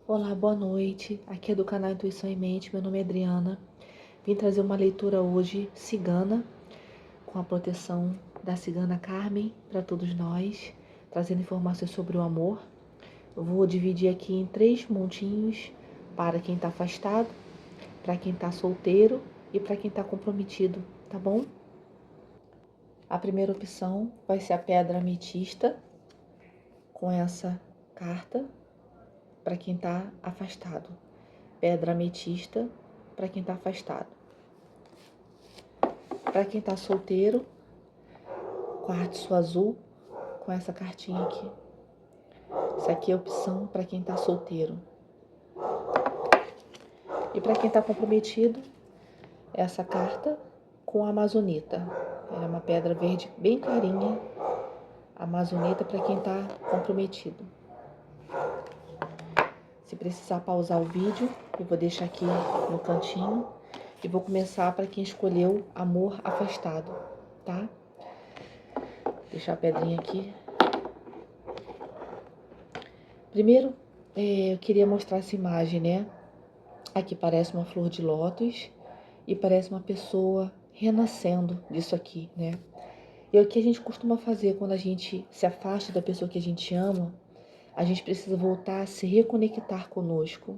Olá, boa noite. Aqui é do canal Intuição em Mente. Meu nome é Adriana. Vim trazer uma leitura hoje cigana, com a proteção da cigana Carmen para todos nós, trazendo informações sobre o amor. Eu vou dividir aqui em 3 montinhos para quem está afastado, para quem está solteiro e para quem está comprometido, tá bom? A primeira opção vai ser a pedra ametista, com essa carta, para quem está afastado. Pedra ametista para quem está afastado. Para quem está solteiro, quartzo azul com essa cartinha aqui. Essa aqui é a opção para quem está solteiro. E para quem está comprometido, essa carta com a amazonita. Ela é uma pedra verde bem clarinha. Amazonita para quem está comprometido. Se precisar pausar o vídeo, eu vou deixar aqui no cantinho. E vou começar para quem escolheu amor afastado, tá? Deixar a pedrinha aqui. Primeiro, eu queria mostrar essa imagem, né? Aqui parece uma flor de lótus e parece uma pessoa renascendo disso aqui, né? E o que a gente costuma fazer quando a gente se afasta da pessoa que a gente ama, a gente precisa voltar a se reconectar conosco,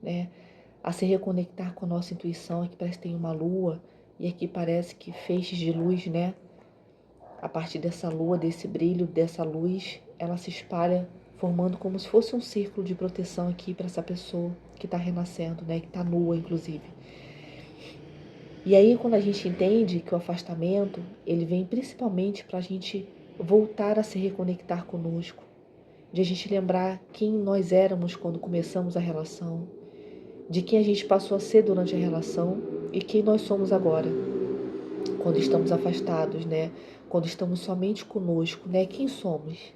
né? A se reconectar com a nossa intuição. Aqui parece que tem uma lua e aqui parece que feixes de luz, né? A partir dessa lua, desse brilho, dessa luz, ela se espalha formando como se fosse um círculo de proteção aqui para essa pessoa que está renascendo, né? Que está nua, inclusive. E aí, quando a gente entende que o afastamento, ele vem principalmente para a gente voltar a se reconectar conosco, de a gente lembrar quem nós éramos quando começamos a relação, de quem a gente passou a ser durante a relação e quem nós somos agora, quando estamos afastados, né? Quando estamos somente conosco, né? Quem somos?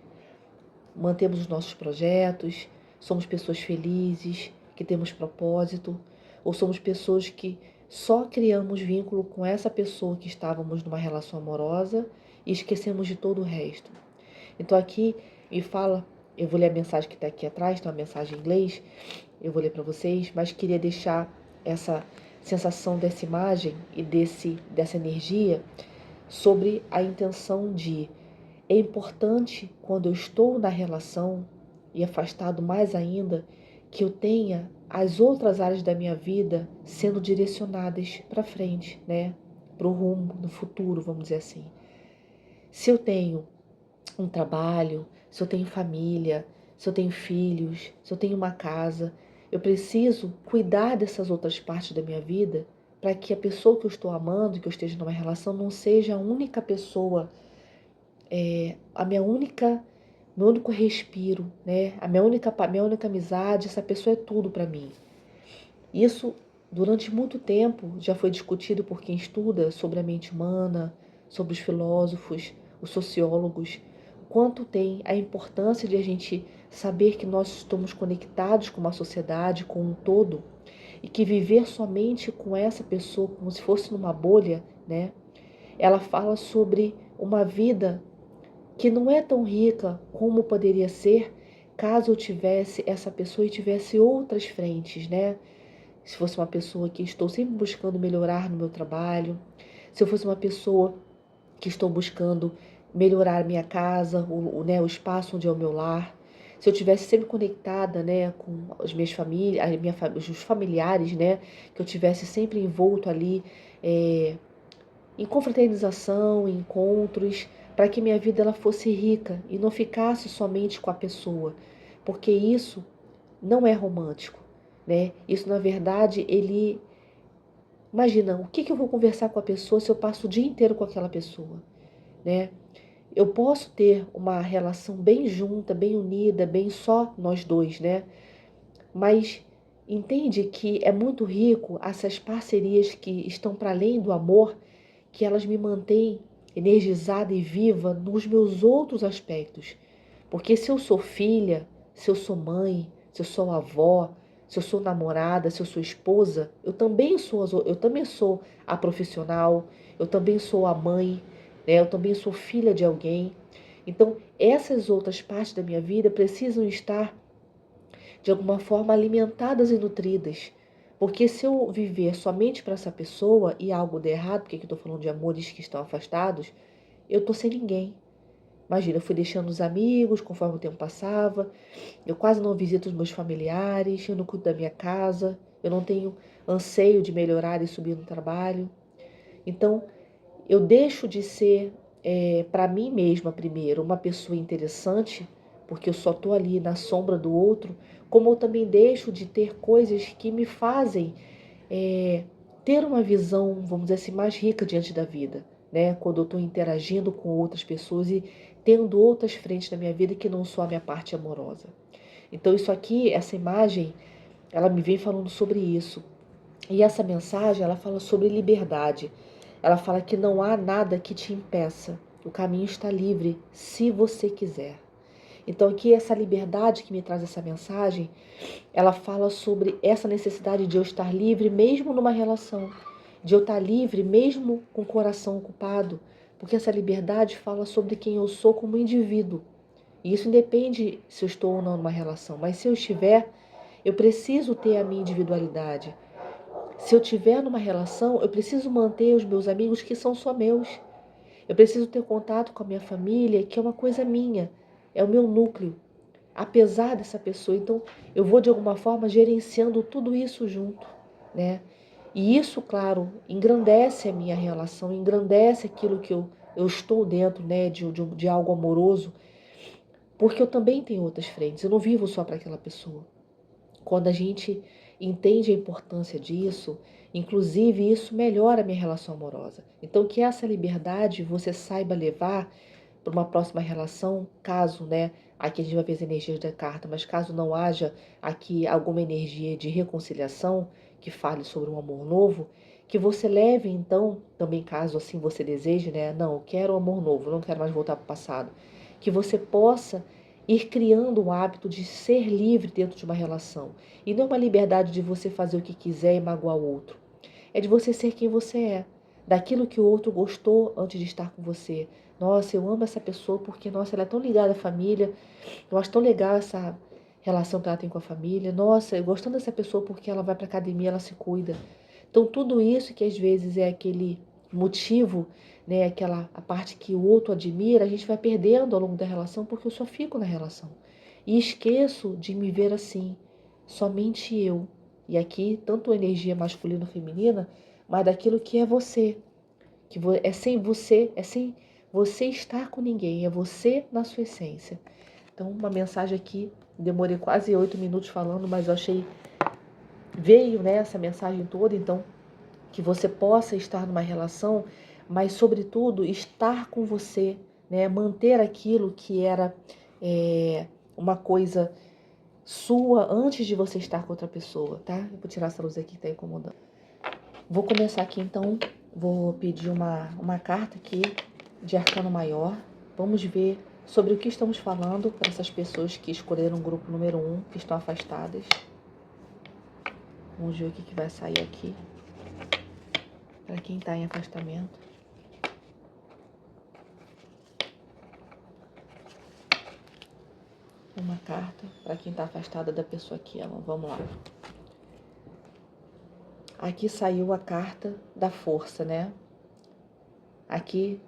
Mantemos os nossos projetos, somos pessoas felizes, que temos propósito, ou somos pessoas que só criamos vínculo com essa pessoa que estávamos numa relação amorosa e esquecemos de todo o resto. Então aqui me fala, eu vou ler a mensagem que está aqui atrás, tem uma mensagem em inglês, eu vou ler para vocês, mas queria deixar essa sensação dessa imagem e dessa energia sobre a intenção de: é importante, quando eu estou na relação e afastado mais ainda, que eu tenha as outras áreas da minha vida sendo direcionadas para frente, né? Para o rumo, no futuro, vamos dizer assim. Se eu tenho um trabalho, se eu tenho família, se eu tenho filhos, se eu tenho uma casa, eu preciso cuidar dessas outras partes da minha vida para que a pessoa que eu estou amando, que eu esteja numa relação, não seja a única pessoa, meu único respiro, né? A minha única amizade. Essa pessoa é tudo para mim. Isso, durante muito tempo, já foi discutido por quem estuda sobre a mente humana, sobre os filósofos, os sociólogos, quanto tem a importância de a gente saber que nós estamos conectados com uma sociedade, com um todo, e que viver somente com essa pessoa como se fosse numa bolha, né? Ela fala sobre uma vida que não é tão rica como poderia ser caso eu tivesse essa pessoa e tivesse outras frentes, né? Se fosse uma pessoa que estou sempre buscando melhorar no meu trabalho, se eu fosse uma pessoa que estou buscando melhorar minha casa, o espaço onde é o meu lar, se eu tivesse sempre conectada, né, com as minhas famílias, os familiares, né, que eu tivesse sempre envolto ali em confraternização, em encontros, para que minha vida ela fosse rica e não ficasse somente com a pessoa, porque isso não é romântico, né? Isso, na verdade, imagina, o que eu vou conversar com a pessoa se eu passo o dia inteiro com aquela pessoa, né? Eu posso ter uma relação bem junta, bem unida, bem só nós dois, né? Mas entende que é muito rico essas parcerias que estão para além do amor, que elas me mantêm energizada e viva nos meus outros aspectos. Porque se eu sou filha, se eu sou mãe, se eu sou avó, se eu sou namorada, se eu sou esposa, eu também sou a profissional, eu também sou a mãe, né? Eu também sou filha de alguém. Então, essas outras partes da minha vida precisam estar de alguma forma alimentadas e nutridas. Porque se eu viver somente para essa pessoa e algo der errado, porque aqui eu estou falando de amores que estão afastados, eu estou sem ninguém. Imagina, eu fui deixando os amigos conforme o tempo passava, eu quase não visito os meus familiares, eu não cuido da minha casa, eu não tenho anseio de melhorar e subir no trabalho. Então, eu deixo de ser, para mim mesma primeiro, uma pessoa interessante, porque eu só estou ali na sombra do outro, como eu também deixo de ter coisas que me fazem ter uma visão, vamos dizer assim, mais rica diante da vida, né? Quando eu estou interagindo com outras pessoas e tendo outras frentes na minha vida que não só a minha parte amorosa. Então isso aqui, essa imagem, ela me vem falando sobre isso. E essa mensagem, ela fala sobre liberdade. Ela fala que não há nada que te impeça. O caminho está livre, se você quiser. Então aqui essa liberdade que me traz essa mensagem, ela fala sobre essa necessidade de eu estar livre mesmo numa relação, de eu estar livre mesmo com o coração ocupado, porque essa liberdade fala sobre quem eu sou como indivíduo. E isso independe se eu estou ou não numa relação, mas se eu estiver, eu preciso ter a minha individualidade. Se eu estiver numa relação, eu preciso manter os meus amigos que são só meus. Eu preciso ter contato com a minha família, que é uma coisa minha, é o meu núcleo. Apesar dessa pessoa, então eu vou de alguma forma gerenciando tudo isso junto, né? E isso, claro, engrandece a minha relação, engrandece aquilo que eu estou dentro, né, de algo amoroso, porque eu também tenho outras frentes, eu não vivo só para aquela pessoa. Quando a gente entende a importância disso, inclusive isso melhora a minha relação amorosa. Então que essa liberdade você saiba levar para uma próxima relação, caso, né, aqui a gente vai ver as energias da carta, mas caso não haja aqui alguma energia de reconciliação que fale sobre um amor novo, que você leve então, também caso assim você deseje, né, não, eu quero um amor novo, não quero mais voltar para o passado, que você possa ir criando um hábito de ser livre dentro de uma relação. E não uma liberdade de você fazer o que quiser e magoar o outro. É de você ser quem você é. Daquilo que o outro gostou antes de estar com você. Nossa, eu amo essa pessoa porque, nossa, ela é tão ligada à família. Eu acho tão legal essa relação que ela tem com a família. Nossa, eu gostando dessa pessoa porque ela vai para academia, ela se cuida. Então, tudo isso que às vezes é aquele motivo, né, a parte que o outro admira, a gente vai perdendo ao longo da relação porque eu só fico na relação. E esqueço de me ver assim, somente eu. E aqui, tanto a energia masculina ou feminina, mas daquilo que é você. Que é sem você, é sem você estar com ninguém, é você na sua essência. Então, uma mensagem aqui, demorei quase 8 minutos falando, mas eu achei, veio, né, essa mensagem toda, então, que você possa estar numa relação, mas, sobretudo, estar com você, né, manter aquilo que era uma coisa sua antes de você estar com outra pessoa, tá? Eu vou tirar essa luz aqui que tá incomodando. Vou começar aqui, então, vou pedir uma carta aqui de arcano maior. Vamos ver sobre o que estamos falando para essas pessoas que escolheram o grupo número 1, que estão afastadas. Vamos ver o que vai sair aqui para quem está em afastamento. Uma carta para quem está afastada da pessoa que ama. Vamos lá. Aqui saiu a carta da força, né? Aqui,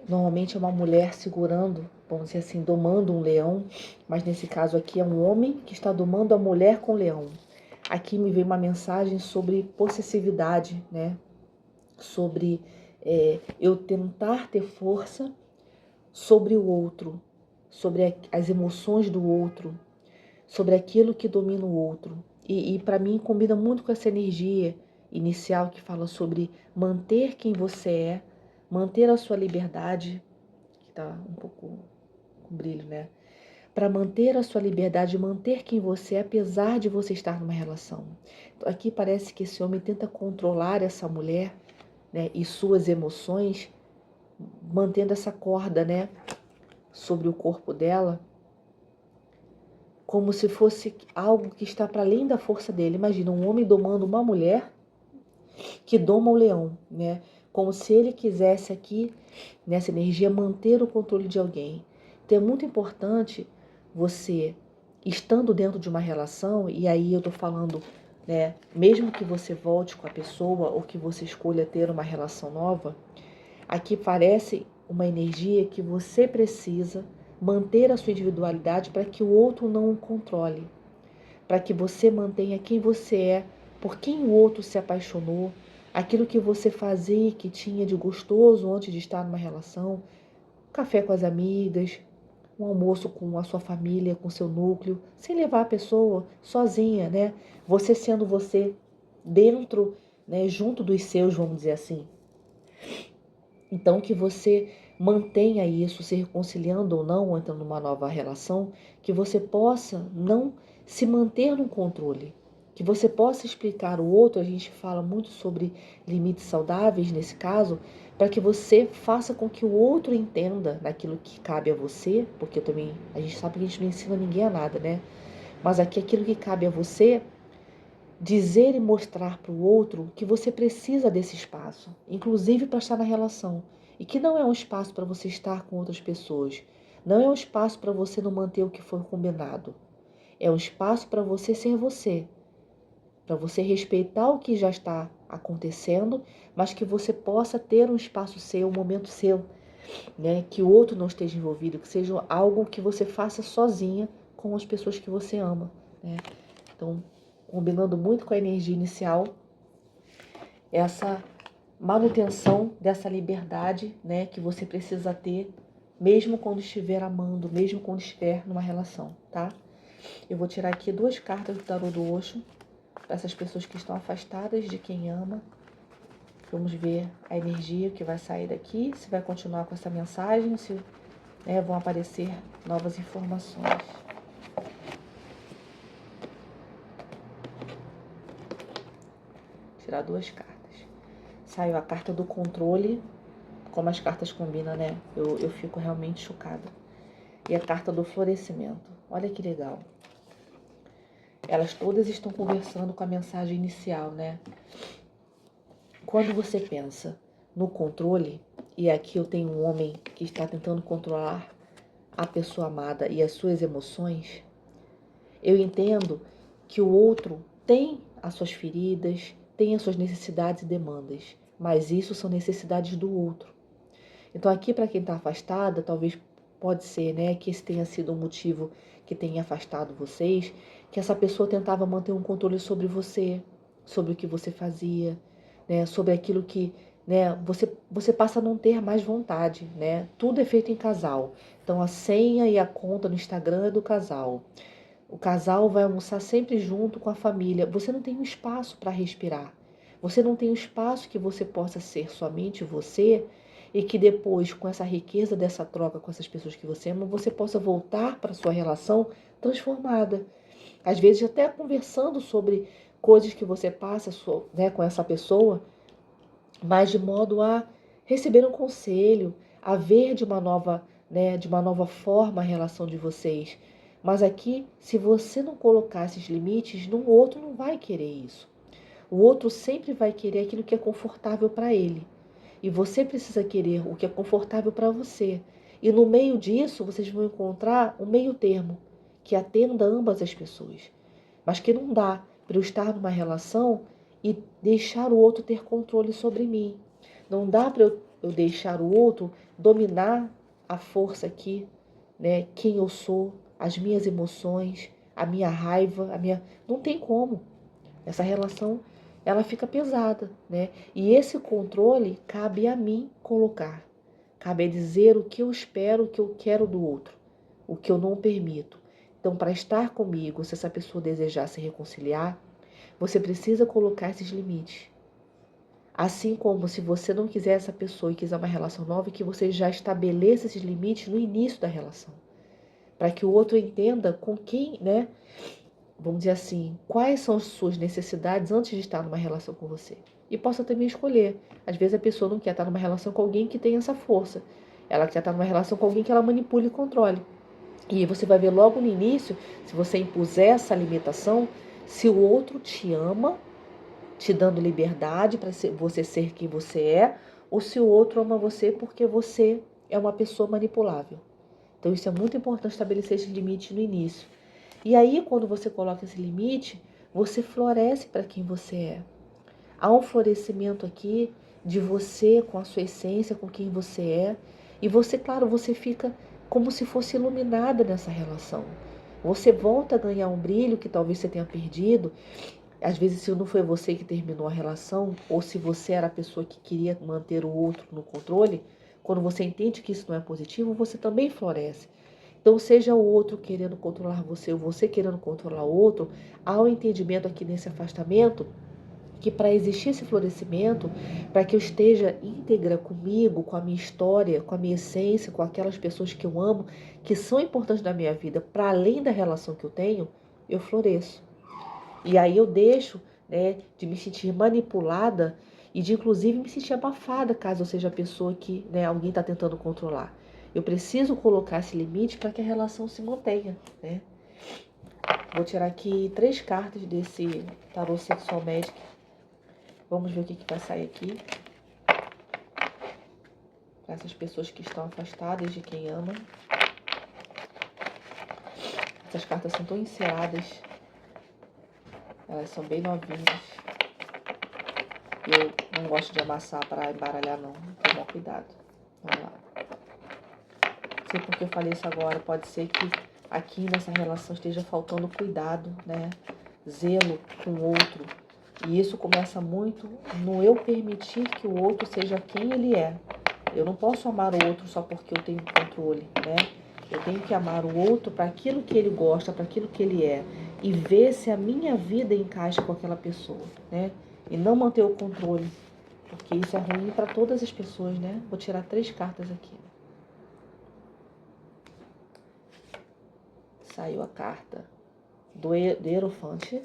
normalmente é uma mulher segurando, vamos dizer assim, domando um leão, mas nesse caso aqui é um homem que está domando a mulher com o leão. Aqui me veio uma mensagem sobre possessividade, né? Sobre eu tentar ter força sobre o outro, sobre as emoções do outro, sobre aquilo que domina o outro. E para mim combina muito com essa energia inicial que fala sobre manter quem você é, manter a sua liberdade, que está um pouco com brilho, né? Para manter a sua liberdade, manter quem você é, apesar de você estar numa relação. Então, aqui parece que esse homem tenta controlar essa mulher, né, e suas emoções, mantendo essa corda, né, sobre o corpo dela, como se fosse algo que está para além da força dele. Imagina um homem domando uma mulher que doma o leão, né? Como se ele quisesse aqui, nessa energia, manter o controle de alguém. Então é muito importante você estando dentro de uma relação, e aí eu tô falando, né, mesmo que você volte com a pessoa ou que você escolha ter uma relação nova, aqui parece uma energia que você precisa manter a sua individualidade para que o outro não o controle, para que você mantenha quem você é, por quem o outro se apaixonou, aquilo que você fazia que tinha de gostoso antes de estar numa relação, café com as amigas, um almoço com a sua família, com seu núcleo, sem levar a pessoa sozinha, né? Você sendo você dentro, né, junto dos seus, vamos dizer assim. Então, que você mantenha isso, se reconciliando ou não, entrando numa nova relação, que você possa não se manter no controle, que você possa explicar o outro. A gente fala muito sobre limites saudáveis nesse caso, para que você faça com que o outro entenda naquilo que cabe a você, porque também a gente sabe que a gente não ensina ninguém a nada, né? Mas aqui aquilo que cabe a você, dizer e mostrar para o outro que você precisa desse espaço, inclusive para estar na relação, e que não é um espaço para você estar com outras pessoas, não é um espaço para você não manter o que foi combinado, é um espaço para você, para você respeitar o que já está acontecendo, mas que você possa ter um espaço seu, um momento seu, né? Que o outro não esteja envolvido, que seja algo que você faça sozinha com as pessoas que você ama, né? Então, combinando muito com a energia inicial, essa manutenção dessa liberdade, né, que você precisa ter, mesmo quando estiver amando, mesmo quando estiver numa relação, tá? Eu vou tirar aqui 2 cartas do tarô do Osho, para essas pessoas que estão afastadas de quem ama. Vamos ver a energia que vai sair daqui, se vai continuar com essa mensagem, se, né, vão aparecer novas informações. Tirar 2 cartas. Saiu a carta do controle, como as cartas combinam, né? Eu fico realmente chocada. E a carta do florescimento. Olha que legal. Elas todas estão conversando com a mensagem inicial, né? Quando você pensa no controle, e aqui eu tenho um homem que está tentando controlar a pessoa amada e as suas emoções, eu entendo que o outro tem as suas feridas, tem as suas necessidades e demandas, mas isso são necessidades do outro. Então aqui para quem está afastada, talvez pode ser, né, que esse tenha sido um motivo que tenha afastado vocês, que essa pessoa tentava manter um controle sobre você, sobre o que você fazia, né, sobre aquilo que, né, você passa a não ter mais vontade, né? Tudo é feito em casal. Então a senha e a conta no Instagram é do casal. O casal vai almoçar sempre junto com a família. Você não tem um espaço para respirar. Você não tem um espaço que você possa ser somente você e que depois, com essa riqueza dessa troca com essas pessoas que você ama, você possa voltar para a sua relação transformada. Às vezes até conversando sobre coisas que você passa, né, com essa pessoa, mas de modo a receber um conselho, a ver de uma nova, né, de uma nova forma a relação de vocês. Mas aqui, se você não colocar esses limites, o outro não vai querer isso. O outro sempre vai querer aquilo que é confortável para ele. E você precisa querer o que é confortável para você. E no meio disso, vocês vão encontrar um meio termo, que atenda ambas as pessoas. Mas que não dá para eu estar numa relação e deixar o outro ter controle sobre mim. Não dá para eu deixar o outro dominar a força aqui, né? Quem eu sou, as minhas emoções, a minha raiva, a minha... Não tem como. Essa relação, ela fica pesada, né? E esse controle cabe a mim colocar. Cabe a dizer o que eu espero, o que eu quero do outro, o que eu não permito. Então, para estar comigo, se essa pessoa desejar se reconciliar, você precisa colocar esses limites. Assim como se você não quiser essa pessoa e quiser uma relação nova, que você já estabeleça esses limites no início da relação. Para que o outro entenda com quem, né? Vamos dizer assim, quais são as suas necessidades antes de estar numa relação com você. E possa também escolher. Às vezes a pessoa não quer estar numa relação com alguém que tenha essa força. Ela quer estar numa relação com alguém que ela manipule e controle. E você vai ver logo no início, se você impuser essa limitação, se o outro te ama, te dando liberdade para você ser quem você é, ou se o outro ama você porque você é uma pessoa manipulável. Então isso é muito importante estabelecer esse limite no início. E aí, quando você coloca esse limite, você floresce para quem você é. Há um florescimento aqui de você com a sua essência, com quem você é. E você, claro, você fica como se fosse iluminada nessa relação. Você volta a ganhar um brilho que talvez você tenha perdido. Às vezes, se não foi você que terminou a relação, ou se você era a pessoa que queria manter o outro no controle, quando você entende que isso não é positivo, você também floresce. Então, seja o outro querendo controlar você ou você querendo controlar o outro, há um entendimento aqui nesse afastamento que para existir esse florescimento, para que eu esteja íntegra comigo, com a minha história, com a minha essência, com aquelas pessoas que eu amo, que são importantes na minha vida, para além da relação que eu tenho, eu floresço. E aí eu deixo, né, de me sentir manipulada e de inclusive me sentir abafada caso eu seja a pessoa que, né, alguém está tentando controlar. Eu preciso colocar esse limite para que a relação se mantenha, né? Vou tirar aqui 3 cartas desse Tarot Sexual Magic. Vamos ver o que vai sair aqui. Para essas pessoas que estão afastadas de quem ama. Essas cartas são tão enceradas. Elas são bem novinhas. Eu não gosto de amassar para embaralhar, não. Tomar cuidado. Vamos lá. Não sei porque eu falei isso agora. Pode ser que aqui nessa relação esteja faltando cuidado, né? Zelo com o outro. E isso começa muito no eu permitir que o outro seja quem ele é. Eu não posso amar o outro só porque eu tenho controle, né? Eu tenho que amar o outro para aquilo que ele gosta, para aquilo que ele é. E ver se a minha vida encaixa com aquela pessoa, né? E não manter o controle. Porque isso é ruim para todas as pessoas, né? Vou tirar 3 cartas aqui. Saiu a carta do Hierofante.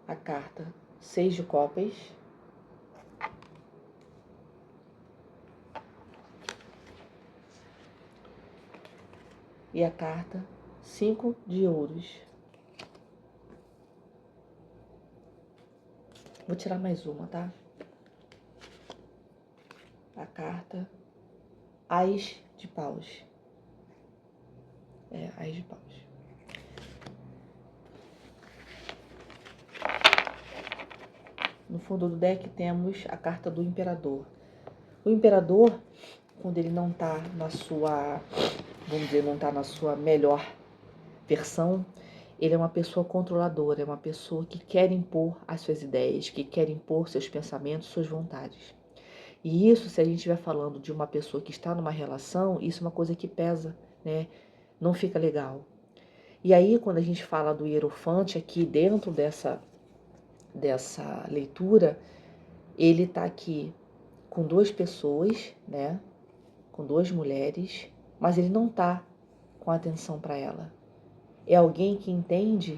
A carta 6 de copas. E a carta 5 de ouros. Vou tirar mais uma, tá? A carta Ás de paus. Ás de paus. No fundo do deck temos a carta do Imperador. O Imperador, quando ele não tá na sua, vamos dizer, não tá na sua melhor versão, ele é uma pessoa controladora, é uma pessoa que quer impor as suas ideias, que quer impor seus pensamentos, suas vontades. E isso, se a gente estiver falando de uma pessoa que está numa relação, isso é uma coisa que pesa, né? Não fica legal. E aí, quando a gente fala do Hierofante aqui dentro dessa leitura, ele está aqui com 2 pessoas, né? Com 2 mulheres, mas ele não está com atenção para ela. É alguém que entende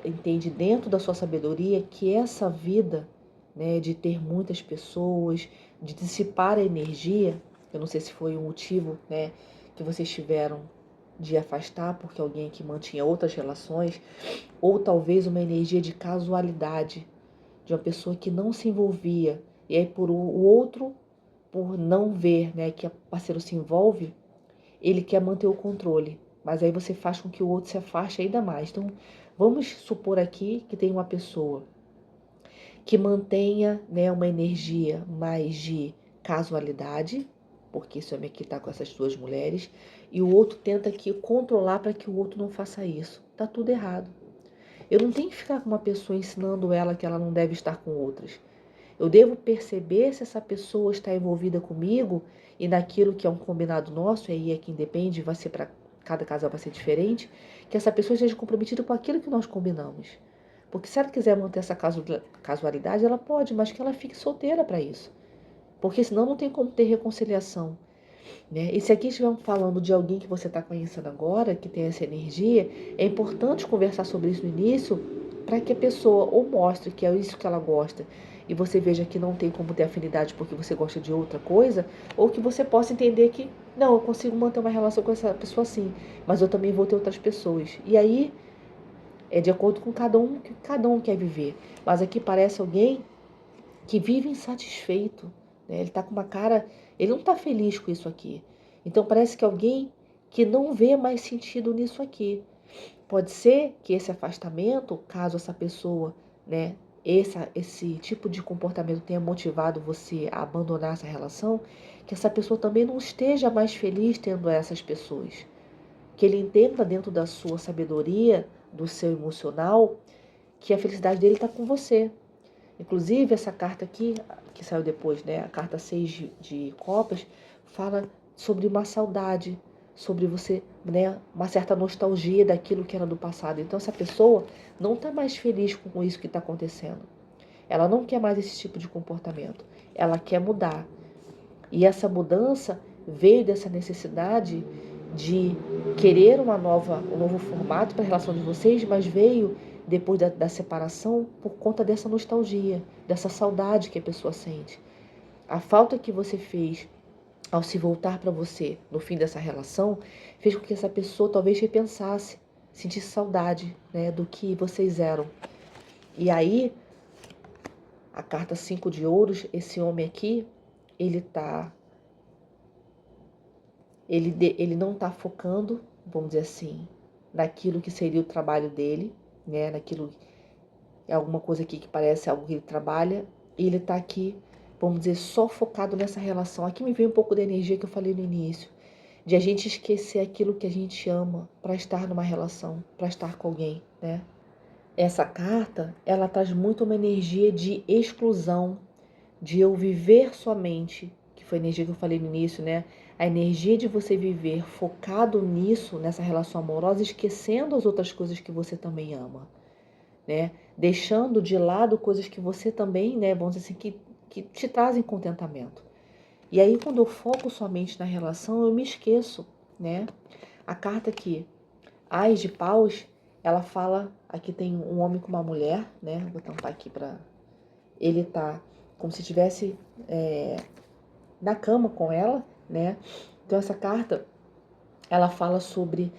entende dentro da sua sabedoria que essa vida, né, de ter muitas pessoas, de dissipar a energia, eu não sei se foi o motivo, né, que vocês tiveram de afastar porque alguém que mantinha outras relações, ou talvez uma energia de casualidade, de uma pessoa que não se envolvia, e aí por o outro, por não ver, né, que o parceiro se envolve, ele quer manter o controle, mas aí você faz com que o outro se afaste ainda mais. Então, vamos supor aqui que tem uma pessoa que mantenha, né, uma energia mais de casualidade, porque esse homem aqui está com essas 2 mulheres, e o outro tenta aqui controlar para que o outro não faça isso. Tá tudo errado. Eu não tenho que ficar com uma pessoa ensinando ela que ela não deve estar com outras. Eu devo perceber se essa pessoa está envolvida comigo e naquilo que é um combinado nosso, e aí é quem depende, vai ser para cada casal vai ser diferente, que essa pessoa esteja comprometida com aquilo que nós combinamos. Porque se ela quiser manter essa casualidade, ela pode, mas que ela fique solteira para isso. Porque senão não tem como ter reconciliação, né? E se aqui estivermos falando de alguém que você está conhecendo agora, que tem essa energia, é importante conversar sobre isso no início, para que a pessoa ou mostre que é isso que ela gosta, e você veja que não tem como ter afinidade porque você gosta de outra coisa, ou que você possa entender que, não, eu consigo manter uma relação com essa pessoa assim, mas eu também vou ter outras pessoas. E aí, é de acordo com que cada um quer viver. Mas aqui parece alguém que vive insatisfeito, né? Ele tá com uma cara, ele não tá feliz com isso aqui. Então parece que alguém que não vê mais sentido nisso aqui. Pode ser que esse afastamento, caso essa pessoa, né, esse tipo de comportamento tenha motivado você a abandonar essa relação, que essa pessoa também não esteja mais feliz tendo essas pessoas. Que ele entenda dentro da sua sabedoria, do seu emocional, que a felicidade dele está com você. Inclusive, essa carta aqui, que saiu depois, né, a carta 6 de copas, fala sobre uma saudade, sobre você, né, uma certa nostalgia daquilo que era do passado. Então, essa pessoa não está mais feliz com isso que está acontecendo. Ela não quer mais esse tipo de comportamento. Ela quer mudar. E essa mudança veio dessa necessidade de querer um novo formato para a relação de vocês, mas veio depois da separação por conta dessa nostalgia, dessa saudade que a pessoa sente. A falta que você fez ao se voltar para você no fim dessa relação fez com que essa pessoa talvez repensasse, sentisse saudade, né, do que vocês eram. E aí, a carta 5 de ouros, esse homem aqui, ele tá ele não está focando, vamos dizer assim, naquilo que seria o trabalho dele, né? Naquilo é alguma coisa aqui que parece algo que ele trabalha, e ele está aqui, vamos dizer, só focado nessa relação. Aqui me veio um pouco da energia que eu falei no início, de a gente esquecer aquilo que a gente ama para estar numa relação, para estar com alguém, né? Essa carta, ela traz muito uma energia de exclusão, de eu viver somente, que foi a energia que eu falei no início, né? A energia de você viver focado nisso, nessa relação amorosa, esquecendo as outras coisas que você também ama, né? Deixando de lado coisas que você também, né, vamos dizer assim, que te trazem contentamento. E aí, quando eu foco somente na relação, eu me esqueço, né? A carta aqui, Ás de Paus, ela fala, aqui tem um homem com uma mulher, né? Vou tampar aqui para ele tá como se estivesse na cama com ela, né? Então essa carta, ela fala sobre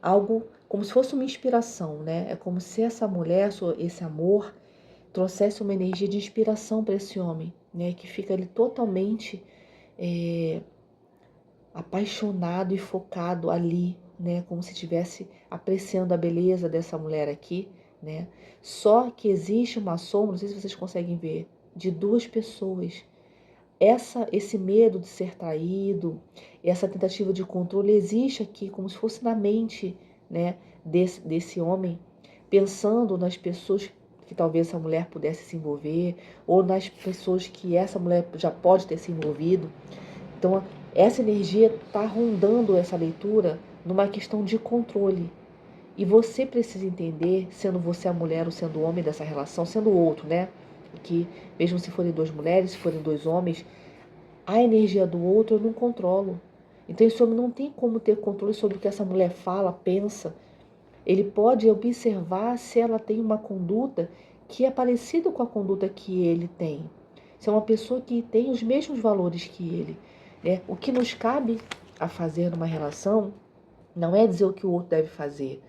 algo como se fosse uma inspiração, né? É como se essa mulher, esse amor, trouxesse uma energia de inspiração para esse homem, né? Que fica ali totalmente apaixonado e focado ali, né? Como se estivesse apreciando a beleza dessa mulher aqui, né? Só que existe uma sombra, não sei se vocês conseguem ver, de duas pessoas. Esse medo de ser traído, essa tentativa de controle existe aqui como se fosse na mente, né, desse homem, pensando nas pessoas que talvez essa mulher pudesse se envolver, ou nas pessoas que essa mulher já pode ter se envolvido. Então, essa energia está rondando essa leitura numa questão de controle. E você precisa entender, sendo você a mulher ou sendo o homem dessa relação, sendo o outro, né? Que mesmo se forem duas mulheres, se forem dois homens, a energia do outro eu não controlo. Então esse homem não tem como ter controle sobre o que essa mulher fala, pensa. Ele pode observar se ela tem uma conduta que é parecida com a conduta que ele tem. Se é uma pessoa que tem os mesmos valores que ele, né? O que nos cabe a fazer numa relação não é dizer o que o outro deve fazer,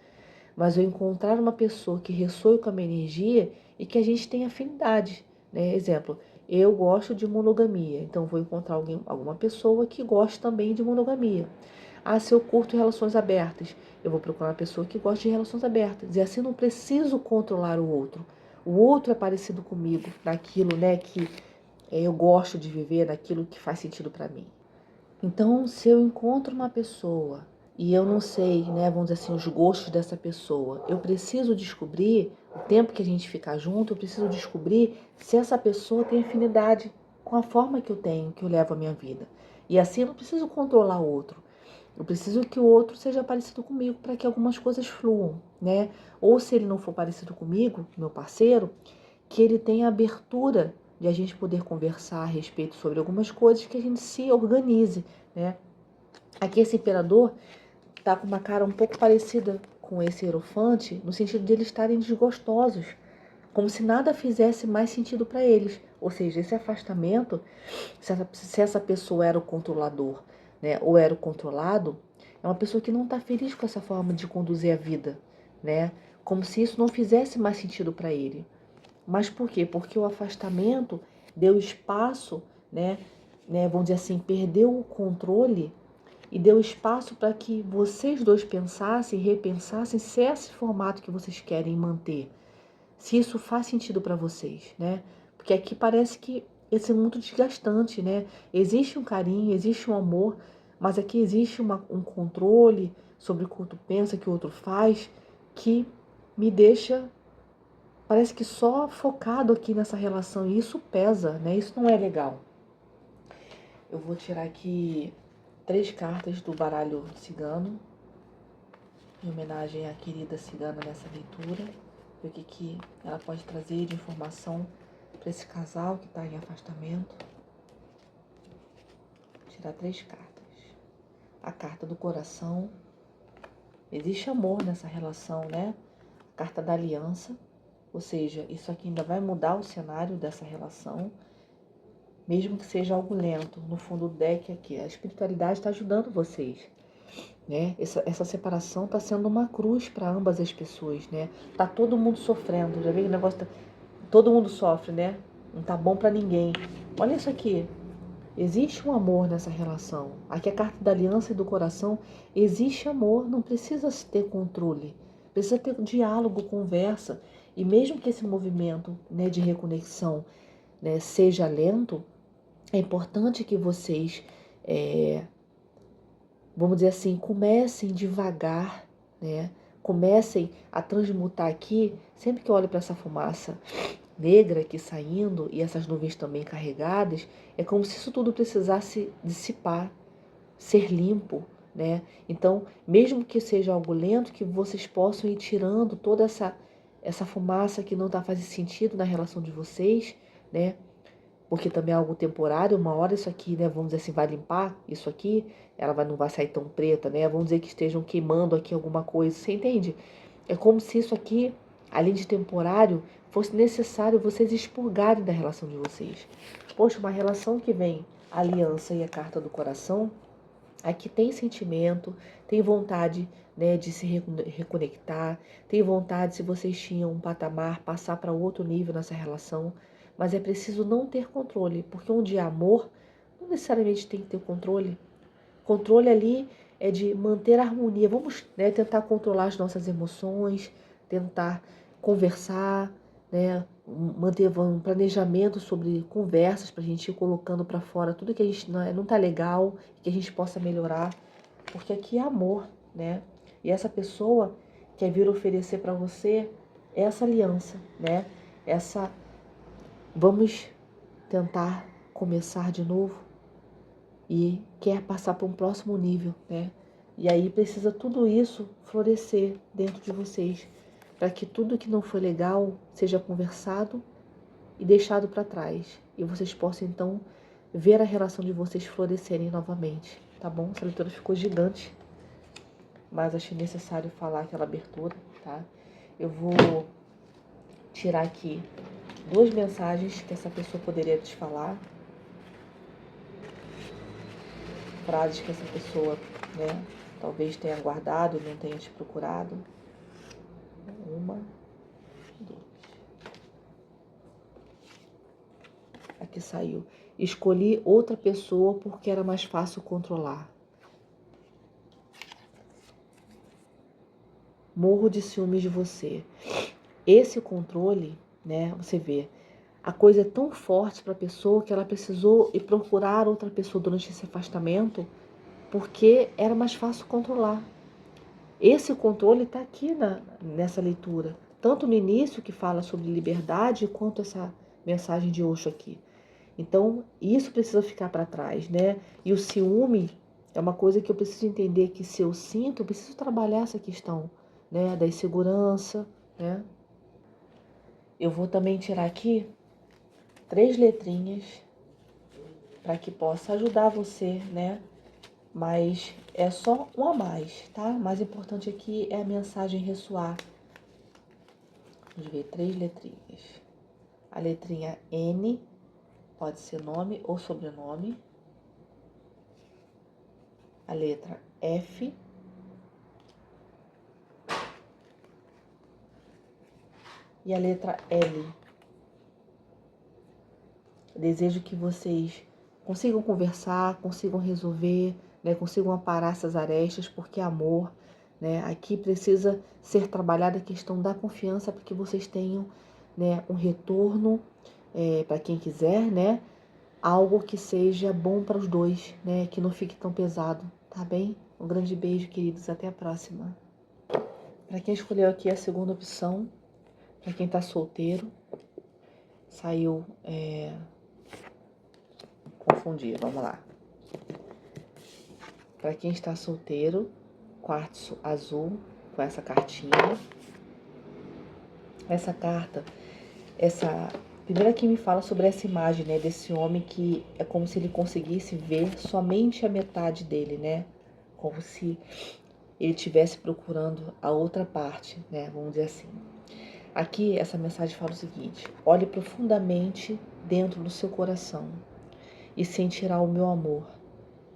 mas eu encontrar uma pessoa que ressoe com a minha energia e que a gente tenha afinidade, né? Exemplo, eu gosto de monogamia, então vou encontrar alguma pessoa que goste também de monogamia. Ah, se eu curto relações abertas, eu vou procurar uma pessoa que goste de relações abertas. E assim não preciso controlar o outro. O outro é parecido comigo naquilo, né, que eu gosto de viver, naquilo que faz sentido para mim. Então, se eu encontro uma pessoa e eu não sei, né, vamos dizer assim, os gostos dessa pessoa, eu preciso descobrir, o tempo que a gente ficar junto, eu preciso descobrir se essa pessoa tem afinidade com a forma que eu tenho, que eu levo a minha vida. E assim eu não preciso controlar o outro. Eu preciso que o outro seja parecido comigo para que algumas coisas fluam, né? Ou se ele não for parecido comigo, meu parceiro, que ele tenha abertura de a gente poder conversar a respeito sobre algumas coisas, que a gente se organize, né? Aqui esse imperador tá com uma cara um pouco parecida com esse hierofante, no sentido de eles estarem desgostosos, como se nada fizesse mais sentido para eles. Ou seja, esse afastamento, se essa pessoa era o controlador, né, ou era o controlado, é uma pessoa que não está feliz com essa forma de conduzir a vida, né? Como se isso não fizesse mais sentido para ele. Mas por quê? Porque o afastamento deu espaço, né, vamos dizer assim, perdeu o controle e deu espaço para que vocês dois pensassem, repensassem se é esse formato que vocês querem manter, se isso faz sentido para vocês, né? Porque aqui parece que esse é muito desgastante, né? Existe um carinho, existe um amor, mas aqui existe um controle sobre o que o outro pensa, que o outro faz, que me deixa, parece que só focado aqui nessa relação, e isso pesa, né? Isso não é legal. Eu vou tirar aqui 3 cartas do baralho cigano, em homenagem à querida cigana nessa leitura. Ver o que ela pode trazer de informação para esse casal que está em afastamento. Vou tirar 3 cartas. A carta do coração. Existe amor nessa relação, né? A carta da aliança. Ou seja, isso aqui ainda vai mudar o cenário dessa relação. Mesmo que seja algo lento. No fundo do deck aqui, a espiritualidade está ajudando vocês. Né? Essa separação está sendo uma cruz para ambas as pessoas, né? Tá todo mundo sofrendo, já viu o negócio? Todo mundo sofre, né? Não tá bom para ninguém. Olha isso aqui. Existe um amor nessa relação. Aqui a carta da aliança e do coração. Existe amor, não precisa se ter controle. Precisa ter diálogo, conversa. E mesmo que esse movimento, né, de reconexão, né, seja lento, é importante que vocês vamos dizer assim, comecem devagar, né? Comecem a transmutar aqui, sempre que eu olho para essa fumaça negra aqui saindo e essas nuvens também carregadas, é como se isso tudo precisasse dissipar, ser limpo, né? Então, mesmo que seja algo lento, que vocês possam ir tirando toda essa fumaça que não está fazendo sentido na relação de vocês, né? Porque também é algo temporário, uma hora isso aqui, né, vamos dizer assim, vai limpar isso aqui, não vai sair tão preta, né, vamos dizer que estejam queimando aqui alguma coisa, você entende? É como se isso aqui, além de temporário, fosse necessário vocês expurgarem da relação de vocês. Poxa, uma relação que vem a aliança e a carta do coração, aqui tem sentimento, tem vontade, né, de se reconectar, tem vontade, se vocês tinham um patamar, passar para outro nível nessa relação, mas é preciso não ter controle, porque onde há amor, não necessariamente tem que ter controle. Controle ali é de manter a harmonia. Vamos, né, tentar controlar as nossas emoções, tentar conversar, né, manter um planejamento sobre conversas para a gente ir colocando para fora tudo que a gente não está legal, que a gente possa melhorar, porque aqui é amor, né? E essa pessoa quer vir oferecer para você essa aliança, né? Vamos tentar começar de novo e quer passar para um próximo nível, né? E aí precisa tudo isso florescer dentro de vocês, para que tudo que não foi legal seja conversado e deixado para trás. E vocês possam então ver a relação de vocês florescerem novamente, tá bom? Essa leitura ficou gigante, mas achei necessário falar aquela abertura, tá? Eu vou tirar aqui 2 mensagens que essa pessoa poderia te falar, frases que essa pessoa, né, talvez tenha guardado, não tenha te procurado. 1, 2. Aqui saiu. Escolhi outra pessoa porque era mais fácil controlar. Morro de ciúmes de você. Esse controle, né, você vê, a coisa é tão forte para a pessoa que ela precisou ir procurar outra pessoa durante esse afastamento porque era mais fácil controlar. Esse controle está aqui nessa leitura, tanto no início que fala sobre liberdade, quanto essa mensagem de Osho aqui. Então, isso precisa ficar para trás, né? E o ciúme é uma coisa que eu preciso entender que se eu sinto, eu preciso trabalhar essa questão, né, da insegurança, né? Eu vou também tirar aqui 3 letrinhas para que possa ajudar você, né? Mas é só um a mais, tá? O mais importante aqui é a mensagem ressoar. Vamos ver, 3 letrinhas. A letrinha N, pode ser nome ou sobrenome. A letra F. E a letra L. Desejo que vocês consigam conversar, consigam resolver, né, consigam aparar essas arestas, porque amor, né, aqui precisa ser trabalhada a questão da confiança para que vocês tenham, né, um retorno para quem quiser, né, algo que seja bom para os dois, né, que não fique tão pesado, tá bem? Um grande beijo, queridos, até a próxima. Para quem escolheu aqui a segunda opção, para quem tá solteiro, saiu confundir, vamos lá. Para quem está solteiro, quartzo azul com essa cartinha. Essa carta, primeiro aqui me fala sobre essa imagem, né, desse homem que é como se ele conseguisse ver somente a metade dele, né? Como se ele estivesse procurando a outra parte, né? Vamos dizer assim. Aqui essa mensagem fala o seguinte: olhe profundamente dentro do seu coração e sentirá o meu amor.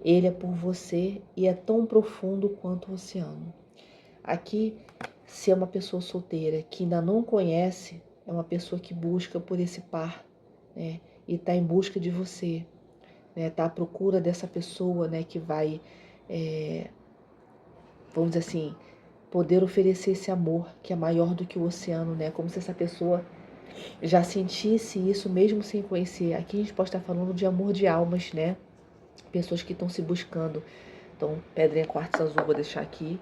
Ele é por você e é tão profundo quanto o oceano. Aqui, se é uma pessoa solteira que ainda não conhece, é uma pessoa que busca por esse par, né? E está em busca de você, né? Está à procura dessa pessoa, né? Que vai, vamos dizer assim, poder oferecer esse amor que é maior do que o oceano, né? Como se essa pessoa já sentisse isso mesmo sem conhecer. Aqui a gente pode estar falando de amor de almas, né? Pessoas que estão se buscando. Então, pedrinha quartzo azul, vou deixar aqui.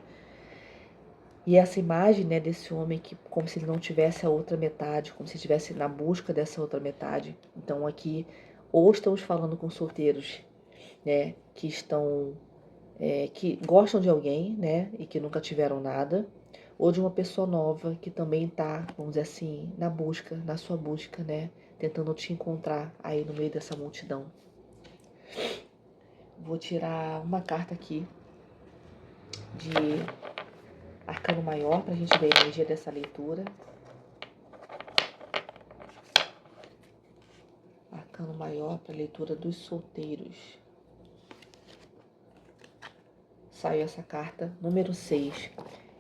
E essa imagem, né, desse homem que como se ele não tivesse a outra metade, como se estivesse na busca dessa outra metade. Então, aqui, ou estamos falando com solteiros, né, que estão, que gostam de alguém, né, e que nunca tiveram nada, ou de uma pessoa nova que também está, vamos dizer assim, na busca, na sua busca, né, tentando te encontrar aí no meio dessa multidão. Vou tirar uma carta aqui de arcano maior para a gente ver a energia dessa leitura. Arcano maior para a leitura dos solteiros. Saiu essa carta número 6.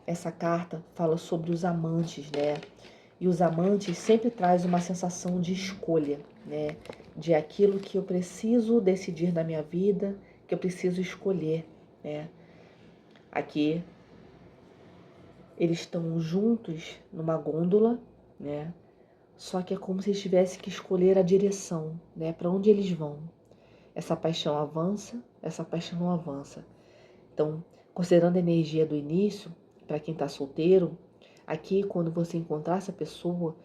Essa carta fala sobre os amantes, né? E os amantes sempre trazem uma sensação de escolha, né? De aquilo que eu preciso decidir na minha vida, que eu preciso escolher, né? Aqui, eles estão juntos numa gôndola, né? Só que é como se eles tivessem que escolher a direção, né? Para onde eles vão. Essa paixão avança, essa paixão não avança. Então, considerando a energia do início, para quem está solteiro, aqui quando você encontrar essa pessoa,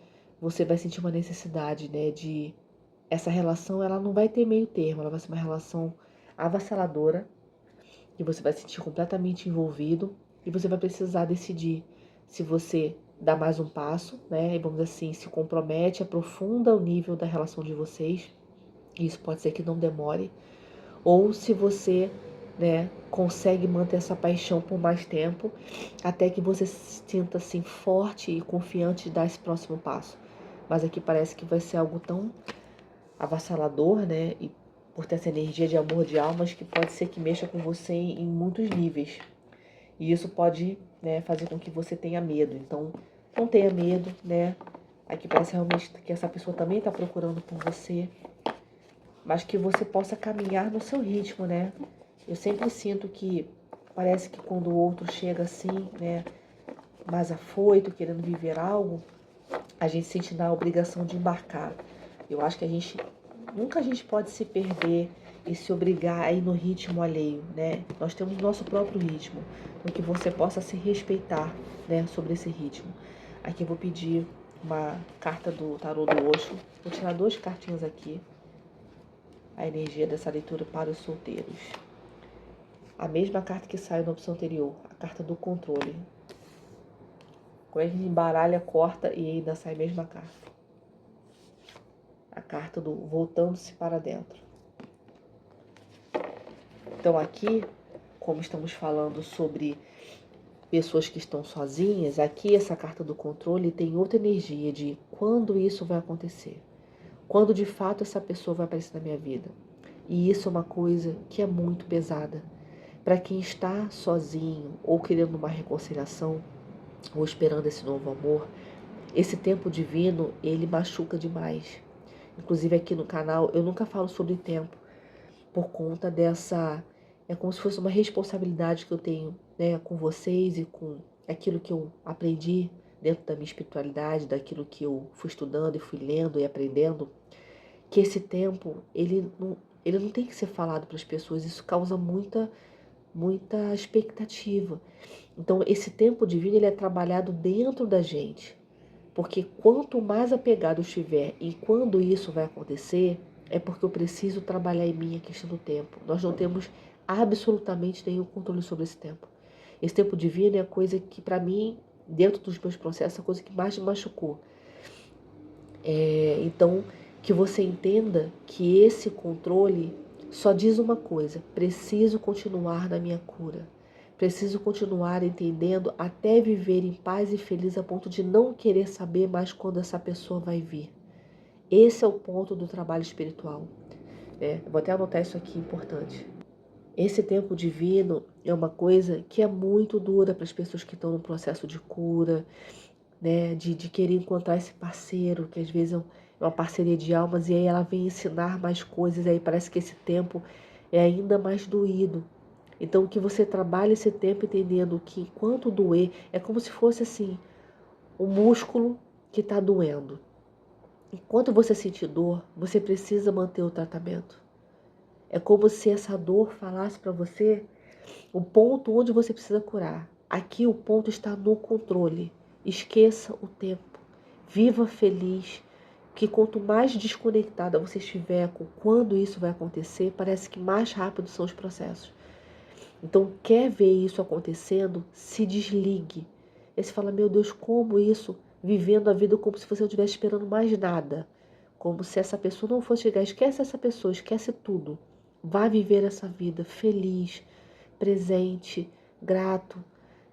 você vai sentir uma necessidade, né, de essa relação, ela não vai ter meio termo, ela vai ser uma relação avassaladora, que você vai se sentir completamente envolvido e você vai precisar decidir se você dá mais um passo, né, e vamos dizer assim, se compromete, aprofunda o nível da relação de vocês, isso pode ser que não demore, ou se você, né, consegue manter essa paixão por mais tempo, até que você se sinta assim forte e confiante de dar esse próximo passo. Mas aqui parece que vai ser algo tão avassalador, né, e por ter essa energia de amor de almas, que pode ser que mexa com você em muitos níveis. E isso pode, né, fazer com que você tenha medo. Então, não tenha medo, né? Aqui parece realmente que essa pessoa também está procurando por você, mas que você possa caminhar no seu ritmo, né? Eu sempre sinto que parece que quando o outro chega assim, né, mais afoito, querendo viver algo, a gente sente na obrigação de embarcar. Eu acho que nunca a gente pode se perder e se obrigar a ir no ritmo alheio, né? Nós temos nosso próprio ritmo, então que você possa se respeitar, né, sobre esse ritmo. Aqui eu vou pedir uma carta do tarô do Osho. Vou tirar 2 cartinhas aqui. A energia dessa leitura para os solteiros. A mesma carta que saiu na opção anterior, a carta do controle. Quando a gente embaralha, corta e ainda sai a mesma carta. A carta do voltando-se para dentro. Então aqui, como estamos falando sobre pessoas que estão sozinhas, aqui essa carta do controle tem outra energia de quando isso vai acontecer. Quando de fato essa pessoa vai aparecer na minha vida. E isso é uma coisa que é muito pesada. Para quem está sozinho ou querendo uma reconciliação ou esperando esse novo amor, esse tempo divino, ele machuca demais. Inclusive aqui no canal eu nunca falo sobre tempo por conta dessa É como se fosse uma responsabilidade que eu tenho, né, com vocês e com aquilo que eu aprendi dentro da minha espiritualidade, daquilo que eu fui estudando e fui lendo e aprendendo, que esse tempo, ele não tem que ser falado para as pessoas, isso causa muita expectativa. Então, esse tempo divino, ele é trabalhado dentro da gente, porque quanto mais apegado eu estiver e quando isso vai acontecer, é porque eu preciso trabalhar em mim a questão do tempo. Nós não temos absolutamente nenhum controle sobre esse tempo. Esse tempo divino é a coisa que, para mim, dentro dos meus processos, é a coisa que mais me machucou. Então, que você entenda que esse controle só diz uma coisa: preciso continuar na minha cura. Preciso continuar entendendo até viver em paz e feliz a ponto de não querer saber mais quando essa pessoa vai vir. Esse é o ponto do trabalho espiritual. Eu vou até anotar isso aqui, importante. Esse tempo divino é uma coisa que é muito dura para as pessoas que estão no processo de cura, né? De querer encontrar esse parceiro, que às vezes é uma parceria de almas, e aí ela vem ensinar mais coisas, e aí parece que esse tempo é ainda mais doído. Então, que você trabalhe esse tempo entendendo que enquanto doer, é como se fosse assim, um músculo que está doendo. Enquanto você sentir dor, você precisa manter o tratamento. É como se essa dor falasse para você o ponto onde você precisa curar. Aqui o ponto está no controle. Esqueça o tempo. Viva feliz. Que quanto mais desconectada você estiver com quando isso vai acontecer, parece que mais rápido são os processos. Então, quer ver isso acontecendo? Se desligue. Aí você fala, meu Deus, como isso? Vivendo a vida como se você não estivesse esperando mais nada. Como se essa pessoa não fosse chegar. Esquece essa pessoa, esquece tudo. Vá viver essa vida feliz, presente, grato,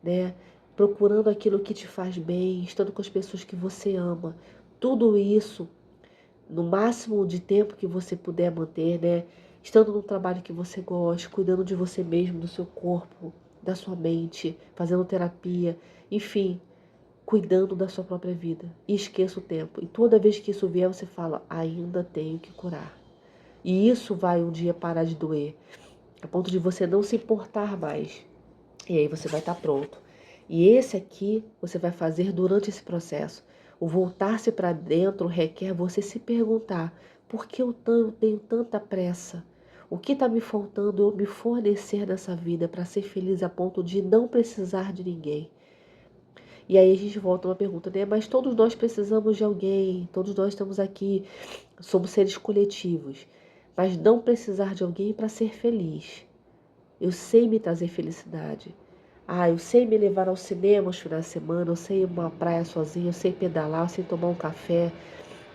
né? Procurando aquilo que te faz bem, estando com as pessoas que você ama. Tudo isso no máximo de tempo que você puder manter, né? Estando no trabalho que você gosta, cuidando de você mesmo, do seu corpo, da sua mente, fazendo terapia, enfim, cuidando da sua própria vida. E esqueça o tempo. E toda vez que isso vier, você fala, ainda tenho que curar. E isso vai um dia parar de doer, a ponto de você não se importar mais. E aí você vai estar pronto. E esse aqui você vai fazer durante esse processo. O voltar-se para dentro requer você se perguntar: por que eu tenho tanta pressa? O que está me faltando eu me fornecer nessa vida para ser feliz a ponto de não precisar de ninguém? E aí a gente volta a uma pergunta, né? Mas todos nós precisamos de alguém, todos nós estamos aqui, somos seres coletivos. Mas não precisar de alguém para ser feliz. Eu sei me trazer felicidade. Eu sei me levar ao cinema aos finais de semana, eu sei ir uma praia sozinha, eu sei pedalar, eu sei tomar um café,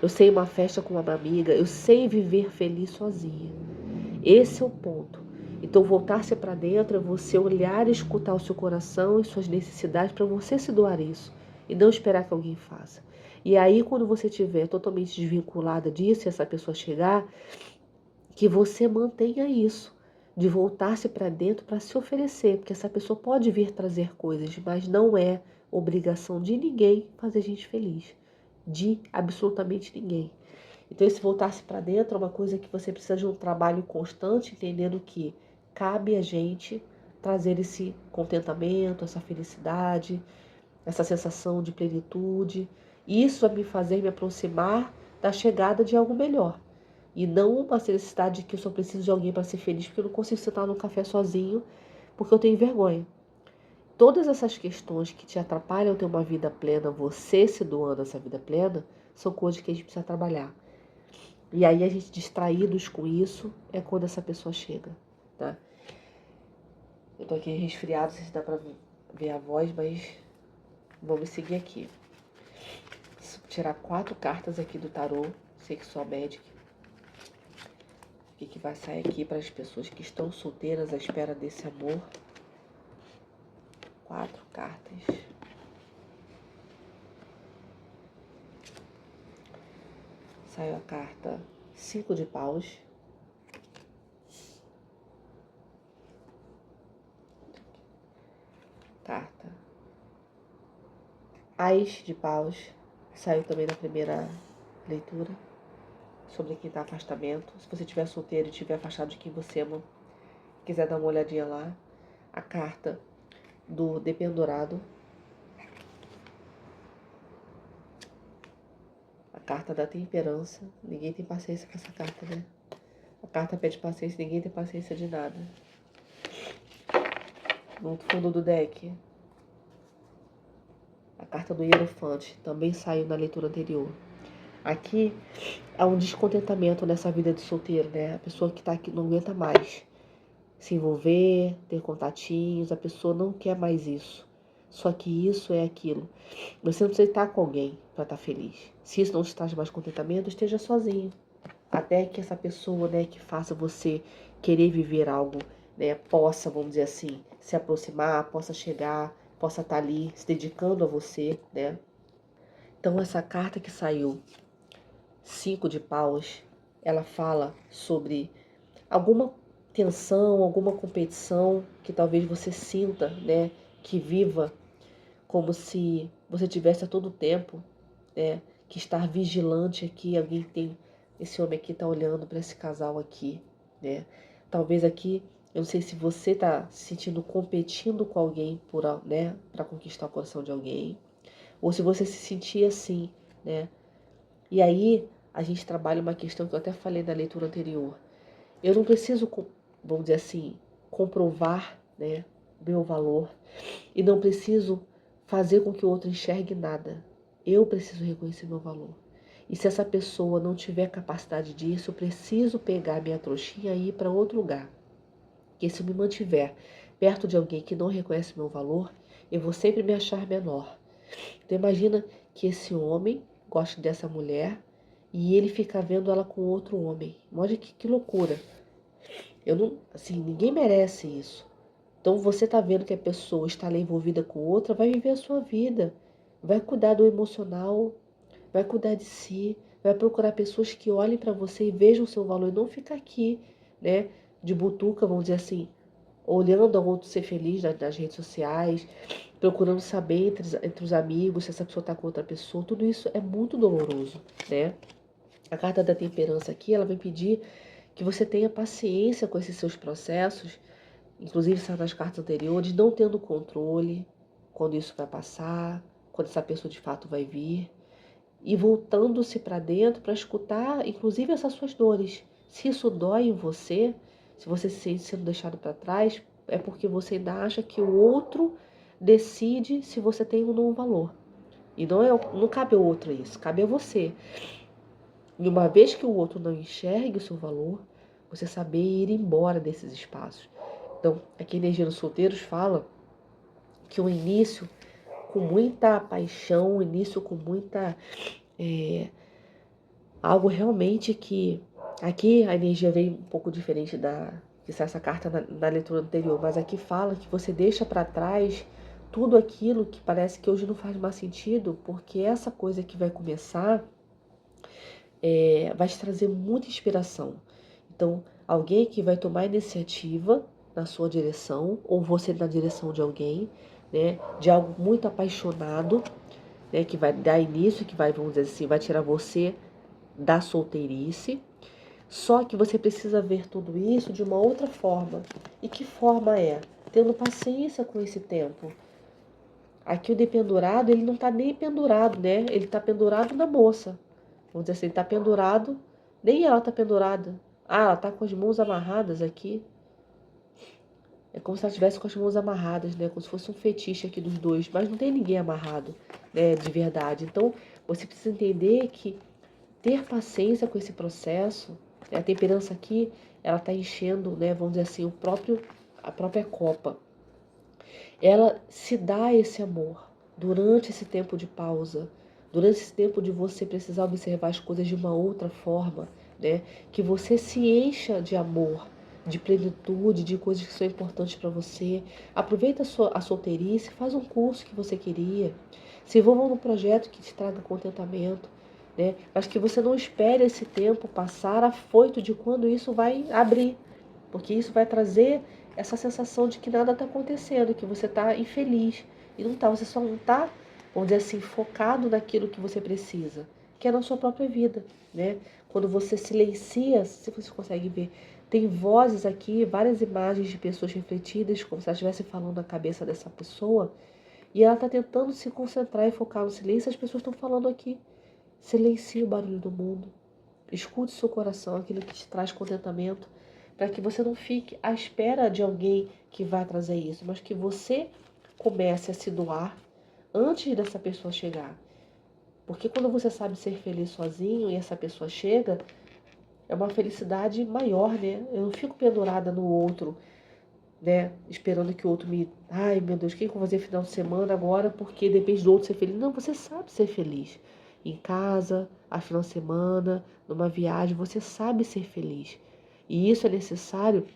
eu sei ir uma festa com uma amiga, eu sei viver feliz sozinha. Esse é o ponto. Então, voltar-se para dentro é você olhar e escutar o seu coração e suas necessidades para você se doar isso e não esperar que alguém faça. E aí, quando você estiver totalmente desvinculada disso e essa pessoa chegar, que você mantenha isso, de voltar-se para dentro para se oferecer, porque essa pessoa pode vir trazer coisas, mas não é obrigação de ninguém fazer a gente feliz, de absolutamente ninguém. Então esse voltar-se para dentro é uma coisa que você precisa de um trabalho constante, entendendo que cabe a gente trazer esse contentamento, essa felicidade, essa sensação de plenitude. Isso vai me fazer me aproximar da chegada de algo melhor. E não uma necessidade de que eu só preciso de alguém para ser feliz, porque eu não consigo sentar no café sozinho, porque eu tenho vergonha. Todas essas questões que te atrapalham ter uma vida plena, você se doando essa vida plena, são coisas que a gente precisa trabalhar. E aí a gente distraídos com isso é quando essa pessoa chega, tá? Eu tô aqui resfriado, não sei se dá pra ver a voz, mas vamos seguir aqui. Vou tirar 4 cartas aqui do tarô, sei que sou médica. O que vai sair aqui para as pessoas que estão solteiras à espera desse amor? 4 cartas. Saiu a carta 5 de paus. Carta Ás de paus. Saiu também na primeira leitura. Sobre quem está afastamento. Se você estiver solteiro e estiver afastado de quem você ama. quiser dar uma olhadinha lá. A carta do dependurado. A carta da temperança. Ninguém tem paciência com essa carta, né? A carta pede paciência, ninguém tem paciência de nada. No fundo do deck, a carta do Hierophante também saiu na leitura anterior. Aqui há um descontentamento nessa vida de solteiro, né? A pessoa que tá aqui não aguenta mais se envolver, ter contatinhos, a pessoa não quer mais isso. Só que isso é aquilo. Você não precisa estar com alguém para estar feliz. Se isso não te traz mais contentamento, esteja sozinho. Até que essa pessoa, né, que faça você querer viver algo, né, possa, vamos dizer assim, se aproximar, possa chegar, possa estar ali se dedicando a você, né? Então essa carta que saiu, 5 de paus, ela fala sobre alguma tensão, alguma competição que talvez você sinta, né, que viva como se você tivesse a todo tempo, né, que estar vigilante aqui, alguém tem, esse homem aqui está olhando para esse casal aqui, né? Talvez aqui, eu não sei se você está se sentindo competindo com alguém por, né, para conquistar o coração de alguém, ou se você se sentir assim, né? E aí a gente trabalha uma questão que eu até falei na leitura anterior. Eu não preciso, vamos dizer assim, comprovar, né, meu valor, e não preciso fazer com que o outro enxergue nada. Eu preciso reconhecer meu valor. E se essa pessoa não tiver capacidade disso, eu preciso pegar minha trouxinha e ir para outro lugar. Porque se eu me mantiver perto de alguém que não reconhece meu valor, eu vou sempre me achar menor. Então imagina que esse homem gosta dessa mulher e ele fica vendo ela com outro homem. Olha que loucura. Eu não, assim, ninguém merece isso. Então você tá vendo que a pessoa está ali envolvida com outra, vai viver a sua vida. Vai cuidar do emocional, vai cuidar de si, vai procurar pessoas que olhem para você e vejam o seu valor e não ficar aqui, né, de butuca, vamos dizer assim, olhando ao outro ser feliz nas redes sociais, procurando saber entre os amigos se essa pessoa está com outra pessoa. Tudo isso é muito doloroso, né? A carta da temperança aqui, ela vem pedir que você tenha paciência com esses seus processos, inclusive saiu nas cartas anteriores, não tendo controle quando isso vai passar, quando essa pessoa de fato vai vir, e voltando-se para dentro para escutar, inclusive, essas suas dores. Se isso dói em você, se você se sente sendo deixado para trás, é porque você ainda acha que o outro decide se você tem ou não um valor. E não cabe ao outro isso, cabe a você. E uma vez que o outro não enxergue o seu valor, você saber ir embora desses espaços. Então, aqui a energia dos solteiros fala que o início com muita paixão, o início com muita... algo realmente que... Aqui a energia veio um pouco diferente essa carta na leitura anterior, mas aqui fala que você deixa para trás tudo aquilo que parece que hoje não faz mais sentido, porque essa coisa que vai começar vai te trazer muita inspiração. Então, alguém que vai tomar iniciativa na sua direção, ou você na direção de alguém, né, de algo muito apaixonado, né, que vai dar início, que vai, vamos dizer assim, vai tirar você da solteirice. Só que você precisa ver tudo isso de uma outra forma. E que forma é? Tendo paciência com esse tempo. Aqui o dependurado, ele não está nem pendurado, né? Ele está pendurado na moça. Vamos dizer assim, ele está pendurado, nem ela está pendurada. Ah, ela está com as mãos amarradas aqui. É como se ela estivesse com as mãos amarradas, né? Como se fosse um fetiche aqui dos dois. Mas não tem ninguém amarrado, né? De verdade. Então, você precisa entender que ter paciência com esse processo, a temperança aqui, ela está enchendo, né? Vamos dizer assim, a própria copa. Ela se dá esse amor durante esse tempo de pausa, durante esse tempo de você precisar observar as coisas de uma outra forma, né? Que você se encha de amor, de plenitude, de coisas que são importantes para você. Aproveita a solteirice, faz um curso que você queria, se envolva num projeto que te traga contentamento, né? Mas que você não espere esse tempo passar afoito de quando isso vai abrir, porque isso vai trazer essa sensação de que nada está acontecendo, que você está infeliz. E não está, você só não está, vamos dizer assim, focado naquilo que você precisa, que é na sua própria vida, né? Quando você silencia, se você consegue ver, Tem vozes aqui, várias imagens de pessoas refletidas, como se ela estivesse falando na cabeça dessa pessoa, e ela está tentando se concentrar e focar no silêncio. As pessoas estão falando aqui. Silencie o barulho do mundo. Escute seu coração, aquilo que te traz contentamento, para que você não fique à espera de alguém que vai trazer isso, mas que você comece a se doar antes dessa pessoa chegar. Porque quando você sabe ser feliz sozinho e essa pessoa chega, é uma felicidade maior, né? Eu não fico pendurada no outro, né? Esperando que o outro me... Ai, meu Deus, o que eu vou fazer final de semana agora? Porque depende do outro ser feliz. Não, você sabe ser feliz. Em casa, a final de semana, numa viagem, você sabe ser feliz. E isso é necessário,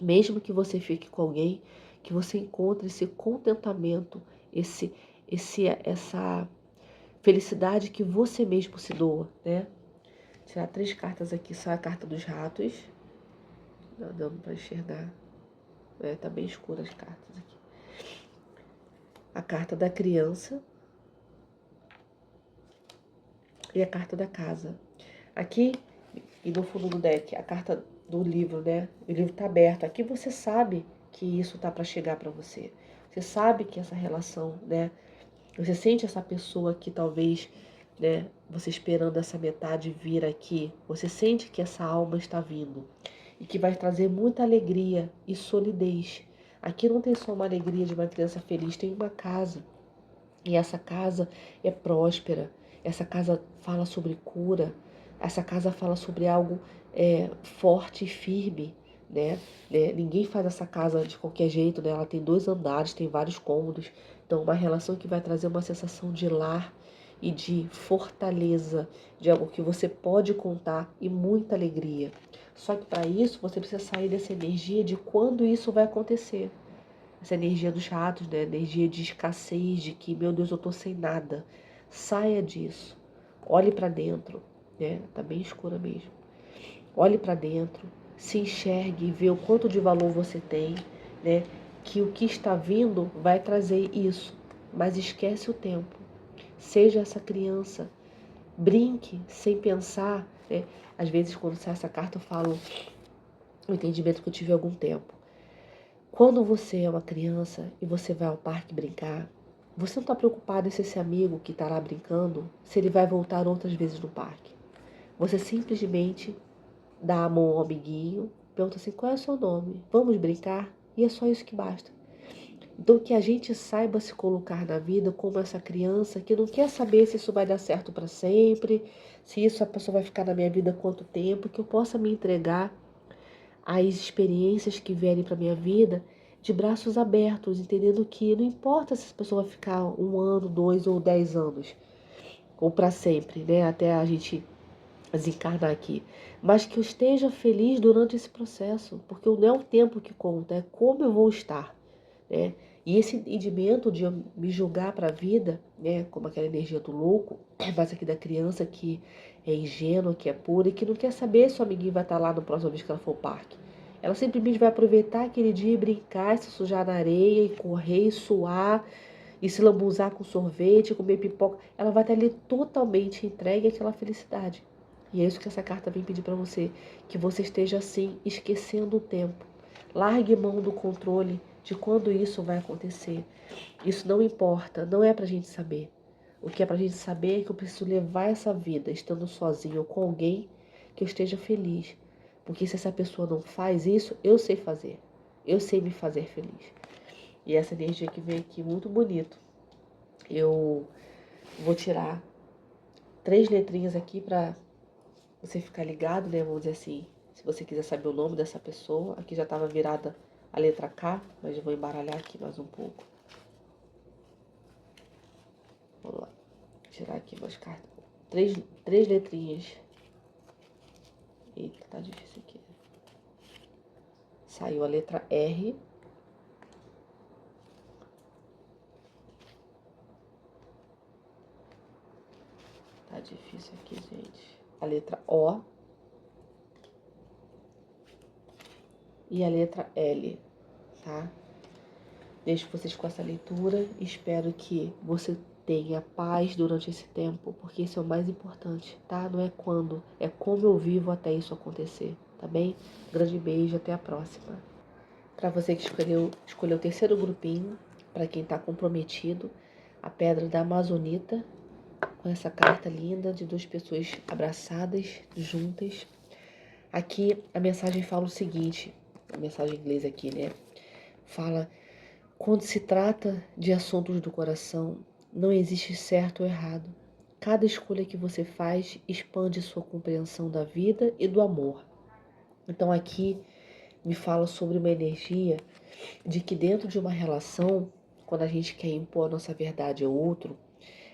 mesmo que você fique com alguém, que você encontre esse contentamento, essa felicidade que você mesmo se doa, né? Tirar 3 cartas aqui, só a carta dos ratos. Não dando para enxergar. Tá bem escura as cartas aqui. A carta da criança e a carta da casa. Aqui, e no fundo do deck, a carta do livro, né? O livro tá aberto. Aqui você sabe que isso tá para chegar para você. Você sabe que essa relação, né? Você sente essa pessoa que talvez, né? Você esperando essa metade vir aqui. Você sente que essa alma está vindo. E que vai trazer muita alegria e solidez. Aqui não tem só uma alegria de uma criança feliz, tem uma casa. E essa casa é próspera. Essa casa fala sobre cura. Essa casa fala sobre algo forte e firme, né? Ninguém faz essa casa de qualquer jeito, né? Ela tem 2 andares, tem vários cômodos. Então, uma relação que vai trazer uma sensação de lar e de fortaleza, de algo que você pode contar e muita alegria. Só que para isso, você precisa sair dessa energia de quando isso vai acontecer. Essa energia dos ratos, né? Energia de escassez, de que, meu Deus, eu tô sem nada. Saia disso. Olhe para dentro, né? Tá bem escura mesmo. Olhe para dentro, se enxergue e vê o quanto de valor você tem, né? Que o que está vindo vai trazer isso. Mas esquece o tempo. Seja essa criança. Brinque sem pensar, né? Às vezes, quando sai essa carta, eu falo o entendimento que eu tive há algum tempo. Quando você é uma criança e você vai ao parque brincar, você não está preocupado se esse amigo que está lá brincando, se ele vai voltar outras vezes no parque. Você simplesmente dá a mão ao amiguinho, pergunta assim, qual é o seu nome? Vamos brincar? E é só isso que basta. Então que a gente saiba se colocar na vida como essa criança que não quer saber se isso vai dar certo para sempre, se isso a pessoa vai ficar na minha vida quanto tempo, que eu possa me entregar as experiências que vierem para minha vida de braços abertos, entendendo que não importa se essa pessoa vai ficar 1 ano, 2 ou 10 anos, ou para sempre, né? Até a gente desencarnar aqui. Mas que eu esteja feliz durante esse processo, porque não é o tempo que conta, é como eu vou estar, né? E esse entendimento de eu me julgar para a vida, né, como aquela energia do louco, mas aqui da criança que é ingênua, que é pura e que não quer saber se o amiguinho vai estar lá no próximo vez que ela for ao parque. Ela simplesmente vai aproveitar aquele dia e brincar, se sujar na areia, e correr, e suar, e se lambuzar com sorvete, comer pipoca. Ela vai estar ali totalmente entregue àquela felicidade. E é isso que essa carta vem pedir para você, que você esteja assim, esquecendo o tempo. Largue mão do controle de quando isso vai acontecer. Isso não importa, não é pra gente saber. O que é pra gente saber é que eu preciso levar essa vida, estando sozinho ou com alguém, que eu esteja feliz. Porque se essa pessoa não faz isso, eu sei fazer. Eu sei me fazer feliz. E essa energia que vem aqui, muito bonito. Eu vou tirar 3 letrinhas aqui pra você ficar ligado, né? Vamos dizer assim, se você quiser saber o nome dessa pessoa. Aqui já estava virada a letra K, mas eu vou embaralhar aqui mais um pouco. Vamos lá. Tirar aqui umas cartas. 3 letrinhas. Eita, tá difícil aqui. Saiu a letra R. Tá difícil aqui, gente. A letra O. E a letra L, tá? Deixo vocês com essa leitura. Espero que você tenha paz durante esse tempo, porque isso é o mais importante, tá? Não é quando, é como eu vivo até isso acontecer, tá? tá bem? Grande beijo, até a próxima. Para você que escolheu o terceiro grupinho, para quem está comprometido, a pedra da Amazonita, com essa carta linda de duas pessoas abraçadas, juntas. Aqui a mensagem fala o seguinte, a mensagem inglesa aqui, né? Fala, quando se trata de assuntos do coração, não existe certo ou errado. Cada escolha que você faz expande sua compreensão da vida e do amor. Então aqui me fala sobre uma energia de que dentro de uma relação, quando a gente quer impor a nossa verdade ao outro,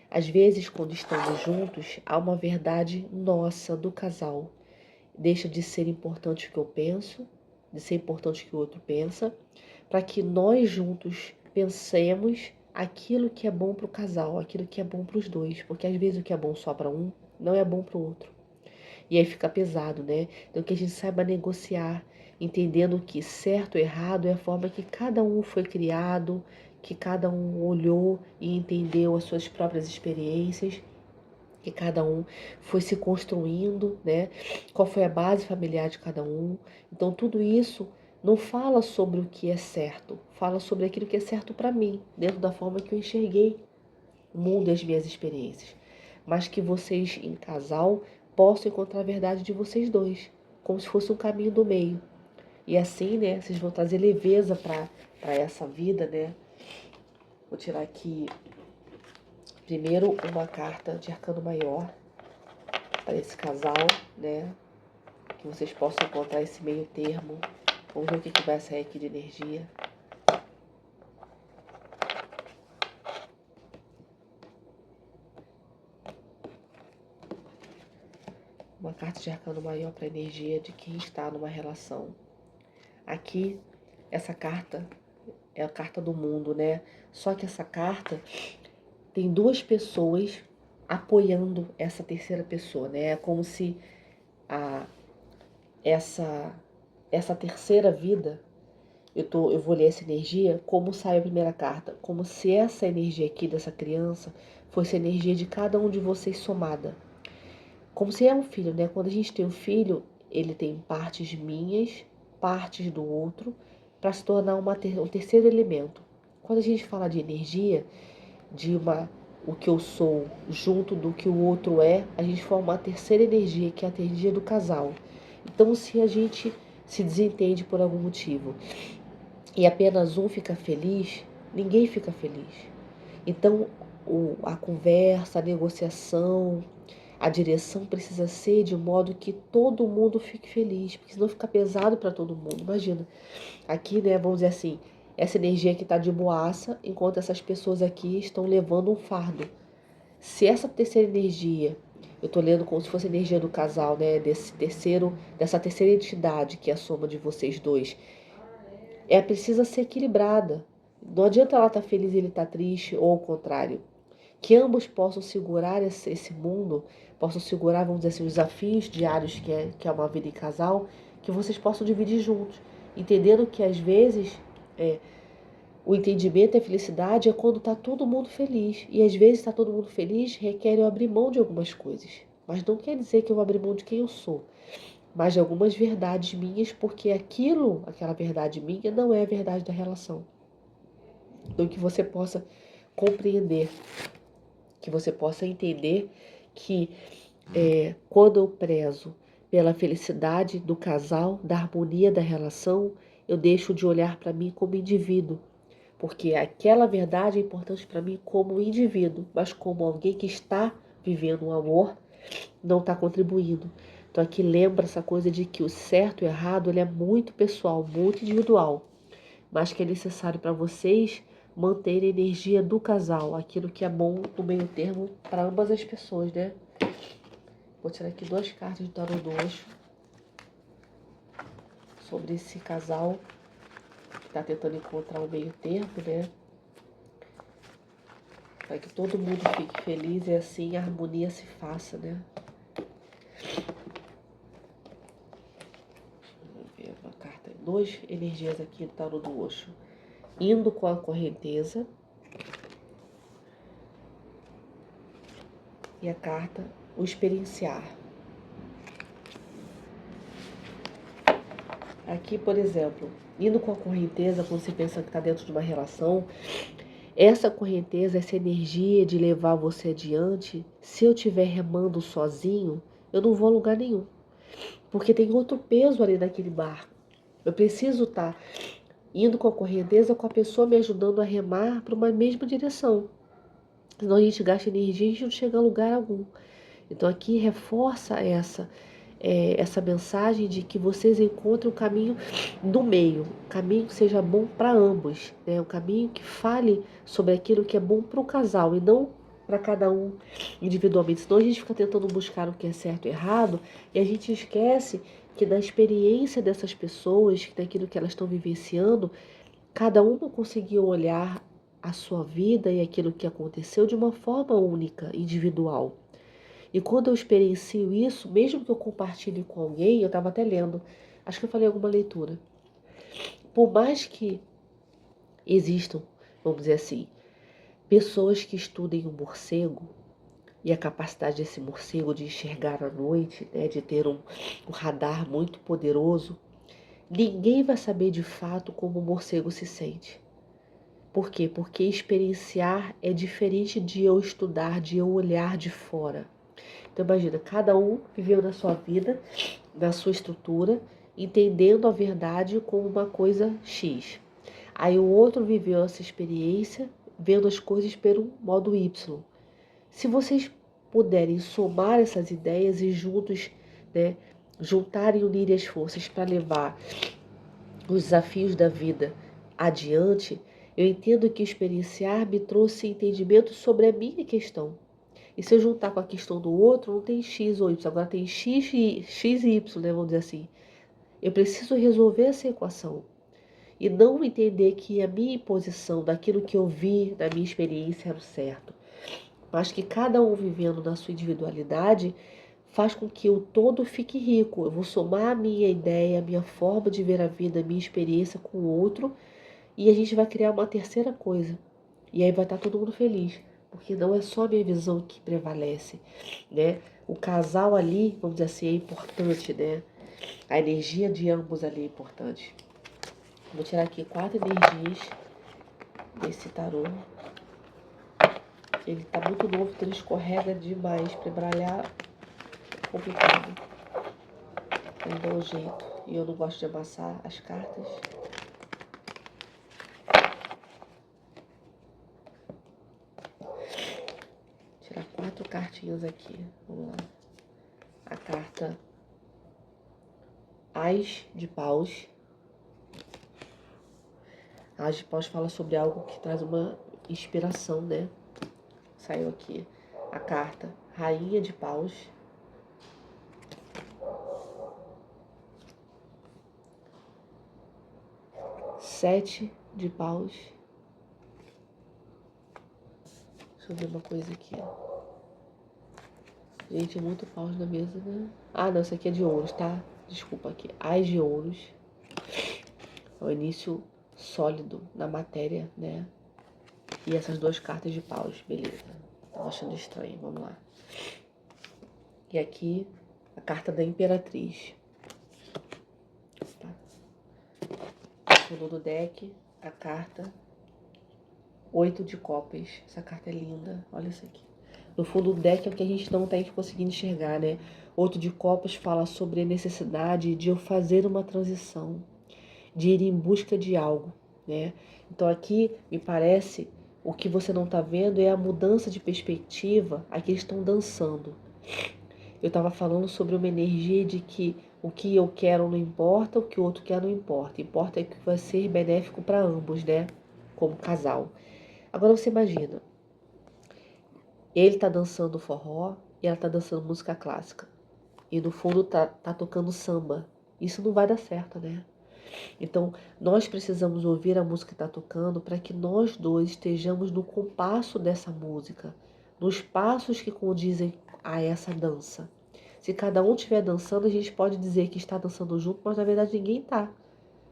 às vezes quando estamos juntos, há uma verdade nossa, do casal. Deixa de ser importante o que eu penso, de ser importante o que o outro pensa, para que nós juntos pensemos aquilo que é bom para o casal, aquilo que é bom para os dois, porque às vezes o que é bom só para um não é bom para o outro. E aí fica pesado, né? Então que a gente saiba negociar, entendendo que certo ou errado é a forma que cada um foi criado, que cada um olhou e entendeu as suas próprias experiências, que cada um foi se construindo, né? Qual foi a base familiar de cada um. Então tudo isso não fala sobre o que é certo, fala sobre aquilo que é certo para mim, dentro da forma que eu enxerguei o mundo e as minhas experiências. Mas que vocês, em casal, possam encontrar a verdade de vocês dois, como se fosse um caminho do meio. E assim, né, vocês vão trazer leveza para essa vida, né? Vou tirar aqui primeiro uma carta de arcano maior para esse casal, né? Que vocês possam encontrar esse meio termo. Vamos ver o que vai sair aqui de energia. Uma carta de arcano maior para a energia de quem está numa relação. Aqui, essa carta é a carta do mundo, né? Só que essa carta tem duas pessoas apoiando essa terceira pessoa, né? É como se essa terceira vida, eu vou ler essa energia como sai a primeira carta, como se essa energia aqui dessa criança fosse a energia de cada um de vocês somada. Como se é um filho, né? Quando a gente tem um filho, ele tem partes minhas, partes do outro, para se tornar um terceiro elemento. Quando a gente fala de energia, o que eu sou junto do que o outro é, a gente forma uma terceira energia, que é a energia do casal. Então, se a gente se desentende por algum motivo e apenas um fica feliz, ninguém fica feliz. Então, a conversa, a negociação, a direção precisa ser de modo que todo mundo fique feliz, porque senão fica pesado para todo mundo. Imagina, aqui, né, vamos dizer assim, essa energia que está de boaça, enquanto essas pessoas aqui estão levando um fardo. Se essa terceira energia, eu estou lendo como se fosse a energia do casal, né, dessa terceira entidade, que é a soma de vocês dois, precisa ser equilibrada. Não adianta ela estar feliz e ele estar triste, ou ao contrário. Que ambos possam segurar esse mundo, possam segurar, vamos dizer assim, os desafios diários que é uma vida em casal, que vocês possam dividir juntos. Entendendo que às vezes o entendimento e a felicidade é quando está todo mundo feliz. E às vezes está todo mundo feliz requer eu abrir mão de algumas coisas. Mas não quer dizer que eu vou abrir mão de quem eu sou, mas de algumas verdades minhas, porque aquela verdade minha, não é a verdade da relação. Então que você possa compreender, que você possa entender que quando eu prezo pela felicidade do casal, da harmonia da relação, eu deixo de olhar para mim como indivíduo, porque aquela verdade é importante para mim como indivíduo, mas como alguém que está vivendo um amor, não está contribuindo. Então aqui lembra essa coisa de que o certo e o errado ele é muito pessoal, muito individual, mas que é necessário para vocês manter a energia do casal, aquilo que é bom no meio termo para ambas as pessoas, né? Vou tirar aqui 2 cartas do tarô do Osho sobre esse casal que está tentando encontrar um meio termo, né? Para que todo mundo fique feliz e assim a harmonia se faça, né? Vamos ver uma carta, 2 energias aqui do tarô do Osho. Indo com a correnteza. E a carta, o experienciar. Aqui, por exemplo, indo com a correnteza, quando você pensa que está dentro de uma relação, essa correnteza, essa energia de levar você adiante, se eu estiver remando sozinho, eu não vou a lugar nenhum. Porque tem outro peso ali naquele barco. Eu preciso estar indo com a correnteza, com a pessoa me ajudando a remar para uma mesma direção. Senão a gente gasta energia e a gente não chega a lugar algum. Então aqui reforça essa mensagem de que vocês encontrem um caminho do meio, um caminho que seja bom para ambos, né? Um caminho que fale sobre aquilo que é bom para o casal e não para cada um individualmente. Senão a gente fica tentando buscar o que é certo e errado e a gente esquece que da experiência dessas pessoas, daquilo que elas estão vivenciando, cada uma conseguiu olhar a sua vida e aquilo que aconteceu de uma forma única, individual. E quando eu experiencio isso, mesmo que eu compartilhe com alguém, eu estava até lendo, acho que eu falei alguma leitura. Por mais que existam, vamos dizer assim, pessoas que estudem o morcego e a capacidade desse morcego de enxergar à noite, né, de ter um radar muito poderoso, ninguém vai saber de fato como o morcego se sente. Por quê? Porque experienciar é diferente de eu estudar, de eu olhar de fora. Então imagina, cada um viveu na sua vida, na sua estrutura, entendendo a verdade como uma coisa X. Aí o outro viveu essa experiência, vendo as coisas pelo modo Y. Se vocês puderem somar essas ideias e juntos, né, juntarem e unirem as forças para levar os desafios da vida adiante, eu entendo que experienciar me trouxe entendimento sobre a minha questão. E se eu juntar com a questão do outro, não tem X ou Y, agora tem X e Y, né, vamos dizer assim. Eu preciso resolver essa equação. E não entender que a minha imposição daquilo que eu vi na minha experiência era o certo. Mas que cada um vivendo na sua individualidade faz com que o todo fique rico. Eu vou somar a minha ideia, a minha forma de ver a vida, a minha experiência com o outro e a gente vai criar uma terceira coisa. E aí vai estar todo mundo feliz. Porque não é só a minha visão que prevalece, né? O casal ali, vamos dizer assim, é importante, né? A energia de ambos ali é importante. Vou tirar aqui 4 energias desse tarô. Ele tá muito novo, então ele escorrega demais. Pra embaralhar, complicado. Ele dá um jeito. E eu não gosto de amassar as cartas. Tirar 4 cartinhas aqui. Vamos lá. A carta As de Paus. A As de Paus fala sobre algo que traz uma inspiração, né? Saiu aqui a carta Rainha de Paus. Sete de Paus. Deixa eu ver uma coisa aqui. Gente, é muito paus na mesa, né? Ah, não, isso aqui é de ouros, tá? Desculpa aqui. As de ouros. É o início sólido na matéria, né? E essas 2 cartas de paus, beleza. Tava achando estranho, vamos lá. E aqui, a carta da Imperatriz. Tá? No fundo do deck, a carta 8 de Copas. Essa carta é linda, olha isso aqui. No fundo do deck é o que a gente não tem conseguindo enxergar, né? 8 de Copas fala sobre a necessidade de eu fazer uma transição, de ir em busca de algo, né? Então aqui, me parece, o que você não tá vendo é a mudança de perspectiva. Aqui eles estão dançando. Eu estava falando sobre uma energia de que o que eu quero não importa, o que o outro quer não importa. Importa é que vai ser benéfico para ambos, né? Como casal. Agora você imagina, ele tá dançando forró e ela tá dançando música clássica. E no fundo tá tocando samba. Isso não vai dar certo, né? Então, nós precisamos ouvir a música que está tocando para que nós dois estejamos no compasso dessa música, nos passos que condizem a essa dança. Se cada um estiver dançando, a gente pode dizer que está dançando junto, mas na verdade ninguém está.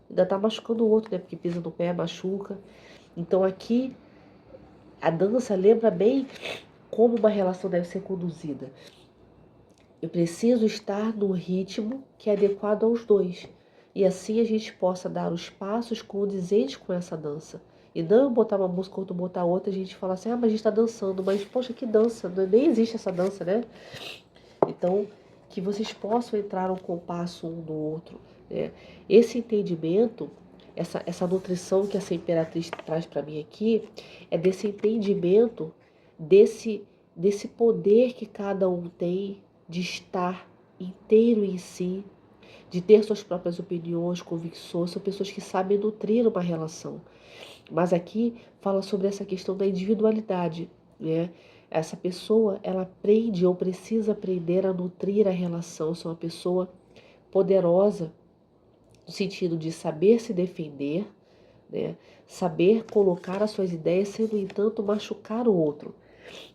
Ainda está machucando o outro, né? Porque pisa no pé, machuca. Então aqui, a dança lembra bem como uma relação deve ser conduzida. Eu preciso estar no ritmo que é adequado aos dois. e assim a gente possa dar os passos condizentes com essa dança. E não eu botar uma música, outro botar outra, a gente fala assim, mas a gente está dançando, mas poxa, que dança, nem existe essa dança, né? Então, que vocês possam entrar um compasso um do outro, né? Esse entendimento, essa nutrição que essa imperatriz traz para mim aqui, é desse entendimento, desse poder que cada um tem de estar inteiro em si, de ter suas próprias opiniões, convicções, são pessoas que sabem nutrir uma relação. Mas aqui fala sobre essa questão da individualidade, né? Essa pessoa, ela aprende ou precisa aprender a nutrir a relação, ser uma pessoa poderosa, no sentido de saber se defender, né? Saber colocar as suas ideias sem, no entanto, machucar o outro.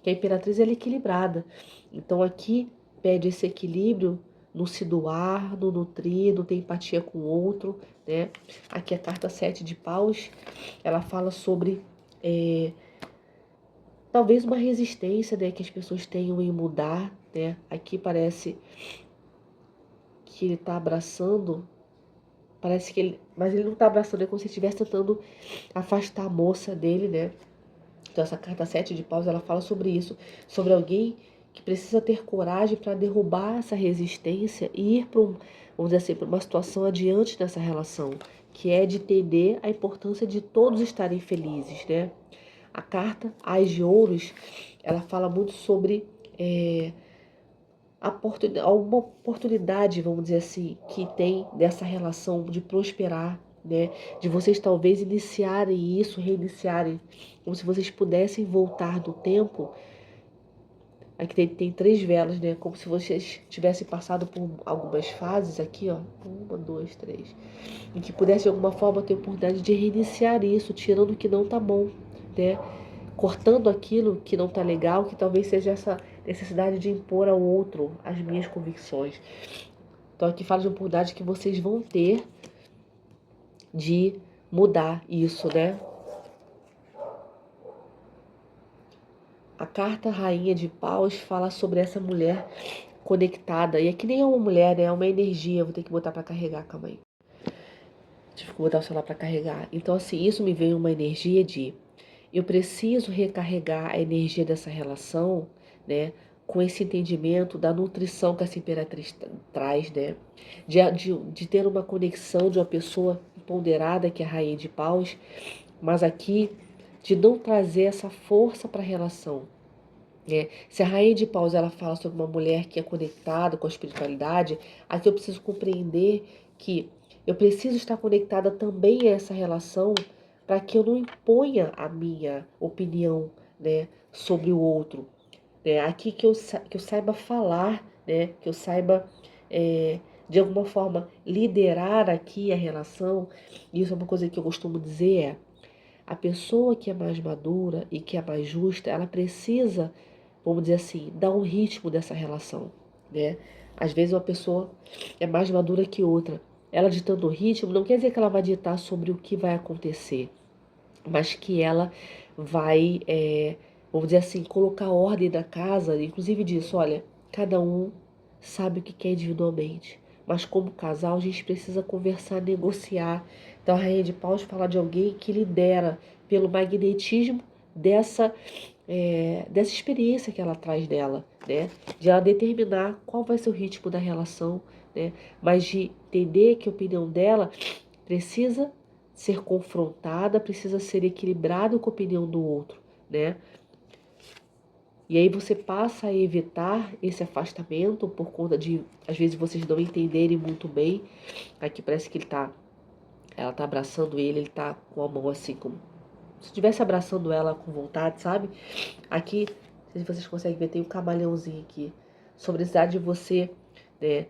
Que a imperatriz ela é equilibrada. Então aqui pede esse equilíbrio no se doar, no nutrir, no ter empatia com o outro, né? Aqui a carta 7 de paus, ela fala sobre talvez uma resistência, né, que as pessoas tenham em mudar, né? Aqui parece que ele está abraçando, parece que ele, mas ele não está abraçando, é como se estivesse tentando afastar a moça dele, né? Então essa carta 7 de paus, ela fala sobre isso, sobre alguém que precisa ter coragem para derrubar essa resistência e ir para vamos dizer assim, para uma situação adiante dessa relação, que é de entender a importância de todos estarem felizes, né? A carta Ás de Ouros, ela fala muito sobre uma oportunidade, vamos dizer assim, que tem dessa relação de prosperar, né? De vocês talvez iniciarem isso, reiniciarem, como se vocês pudessem voltar do tempo. Aqui tem 3 velas, né? Como se vocês tivessem passado por algumas fases aqui, ó. 1, 2, 3. E que pudesse de alguma forma ter a oportunidade de reiniciar isso, tirando o que não tá bom, né? Cortando aquilo que não tá legal, que talvez seja essa necessidade de impor ao outro as minhas convicções. Então aqui fala de uma oportunidade que vocês vão ter de mudar isso, né? A carta Rainha de Paus fala sobre essa mulher conectada. E aqui nem é uma mulher, né? É uma energia. Vou ter que botar para carregar, calma aí. Tive que botar o celular para carregar. Então, assim, isso me veio uma energia de eu preciso recarregar a energia dessa relação, né? Com esse entendimento da nutrição que essa imperatriz traz, né? De ter uma conexão de uma pessoa empoderada, que é a Rainha de Paus, mas aqui de não trazer essa força para a relação. Se a Rainha de Paus ela fala sobre uma mulher que é conectada com a espiritualidade, aqui eu preciso compreender que eu preciso estar conectada também a essa relação para que eu não imponha a minha opinião, né, sobre o outro. Aqui que eu saiba falar, né, que eu saiba, de alguma forma, liderar aqui a relação. Isso é uma coisa que eu costumo dizer, a pessoa que é mais madura e que é mais justa, ela precisa, vamos dizer assim, dar um ritmo dessa relação, né? Às vezes uma pessoa é mais madura que outra. Ela ditando o ritmo não quer dizer que ela vai ditar sobre o que vai acontecer, mas que ela vai, vamos dizer assim, colocar ordem na casa, inclusive disso, olha, cada um sabe o que quer individualmente, mas como casal a gente precisa conversar, negociar. Então a Rainha de Paus fala de alguém que lidera pelo magnetismo dessa experiência que ela traz dela, né? De ela determinar qual vai ser o ritmo da relação, né? Mas de entender que a opinião dela precisa ser confrontada, precisa ser equilibrada com a opinião do outro, né? E aí você passa a evitar esse afastamento por conta de, às vezes, vocês não entenderem muito bem. Aqui parece que ela tá abraçando ele tá com a mão assim, como se estivesse abraçando ela com vontade, sabe? Aqui, não sei se vocês conseguem ver, tem um camaleãozinho aqui. Sobre a necessidade de você, né,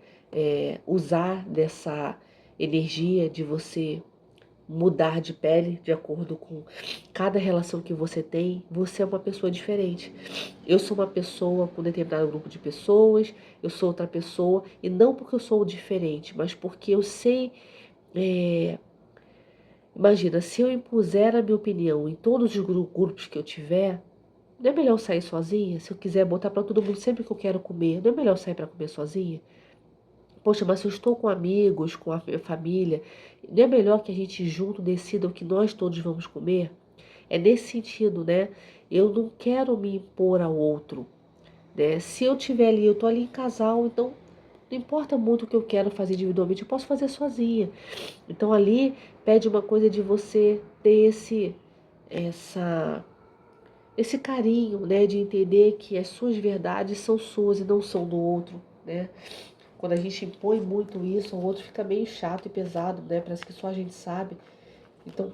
usar dessa energia de você mudar de pele de acordo com cada relação que você tem. Você é uma pessoa diferente. Eu sou uma pessoa com um determinado grupo de pessoas, eu sou outra pessoa, e não porque eu sou diferente, mas porque eu sei. Imagina, se eu impuser a minha opinião em todos os grupos que eu tiver, não é melhor eu sair sozinha? Se eu quiser botar para todo mundo sempre que eu quero comer, não é melhor eu sair para comer sozinha? Poxa, mas se eu estou com amigos, com a minha família, não é melhor que a gente junto decida o que nós todos vamos comer? É nesse sentido, né? Eu não quero me impor ao outro, né? Se eu tiver ali, eu tô ali em casal, então não importa muito o que eu quero fazer individualmente, eu posso fazer sozinha. Então ali pede uma coisa de você ter essa, esse carinho, né? De entender que as suas verdades são suas e não são do outro, né? Quando a gente impõe muito isso, o outro fica meio chato e pesado, né? Parece que só a gente sabe. Então,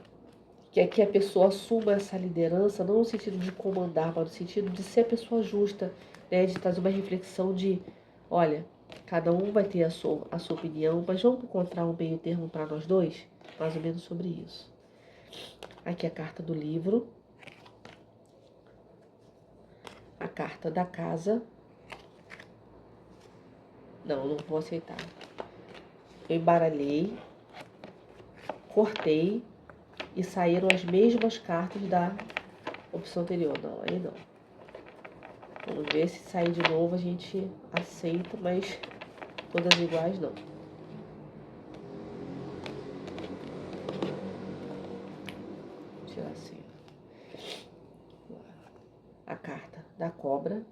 que a pessoa assuma essa liderança, não no sentido de comandar, mas no sentido de ser a pessoa justa, né? De trazer uma reflexão de, olha, cada um vai ter a sua opinião, mas vamos encontrar um meio termo para nós dois? Mais ou menos sobre isso. Aqui a carta do livro, a carta da casa. Não vou aceitar. Eu embaralhei, cortei e saíram as mesmas cartas da opção anterior. Não, aí não. Vamos ver se sair de novo a gente aceita, mas todas iguais não. Vou tirar assim. A carta da cobra.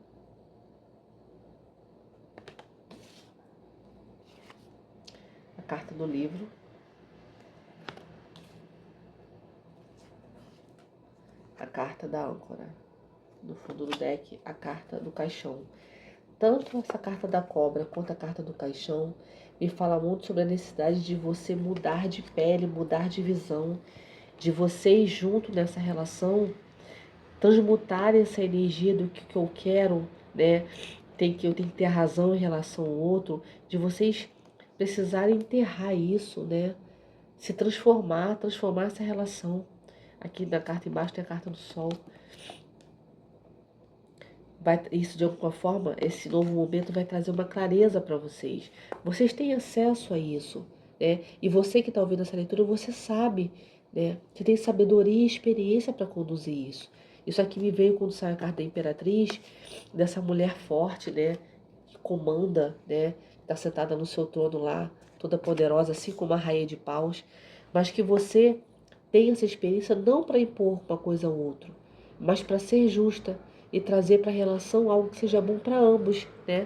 A carta do livro. A carta da âncora. No fundo do deck, a carta do caixão. Tanto essa carta da cobra quanto a carta do caixão me fala muito sobre a necessidade de você mudar de pele, mudar de visão, de vocês junto nessa relação transmutar essa energia do que eu quero, né? Eu tenho que ter razão em relação ao outro, de vocês precisarem enterrar isso, né? Se transformar essa relação. Aqui na carta embaixo tem a carta do sol. Isso de alguma forma, esse novo momento vai trazer uma clareza para vocês. Vocês têm acesso a isso, né? E você que está ouvindo essa leitura, você sabe, né? Você tem sabedoria e experiência para conduzir isso. Isso aqui me veio quando saiu a carta da Imperatriz, dessa mulher forte, né? Que comanda, né? Está sentada no seu trono lá, toda poderosa, assim como a Rainha de Paus. Mas que você tem essa experiência não para impor uma coisa ao outro, mas para ser justa e trazer para a relação algo que seja bom para ambos, né?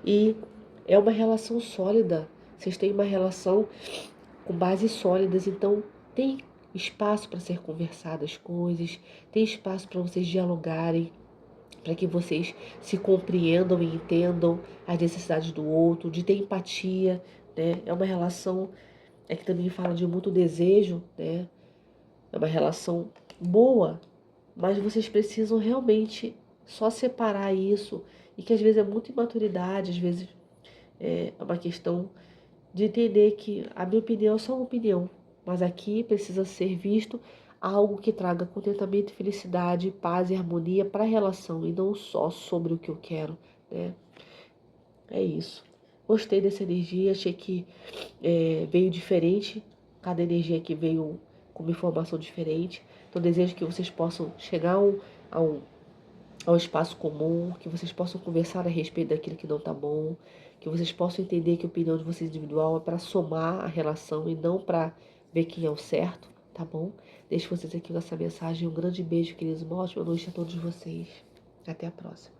E é uma relação sólida. Vocês têm uma relação com bases sólidas, então tem espaço para ser conversadas coisas, tem espaço para vocês dialogarem, para que vocês se compreendam e entendam as necessidades do outro, de ter empatia, né? É uma relação que também fala de muito desejo, né? É uma relação boa, mas vocês precisam realmente só separar isso, e que às vezes é muita imaturidade, às vezes é uma questão de entender que a minha opinião é só uma opinião, mas aqui precisa ser visto algo que traga contentamento, felicidade, paz e harmonia para a relação, e não só sobre o que eu quero, né? É isso. Gostei dessa energia, achei que veio diferente, cada energia aqui veio com uma informação diferente. Então desejo que vocês possam chegar a um, a um espaço comum, que vocês possam conversar a respeito daquilo que não está bom, que vocês possam entender que a opinião de vocês individual é para somar a relação e não para ver quem é o certo, tá bom? Deixo vocês aqui com essa mensagem. Um grande beijo, queridos. Uma ótima noite a todos vocês. Até a próxima.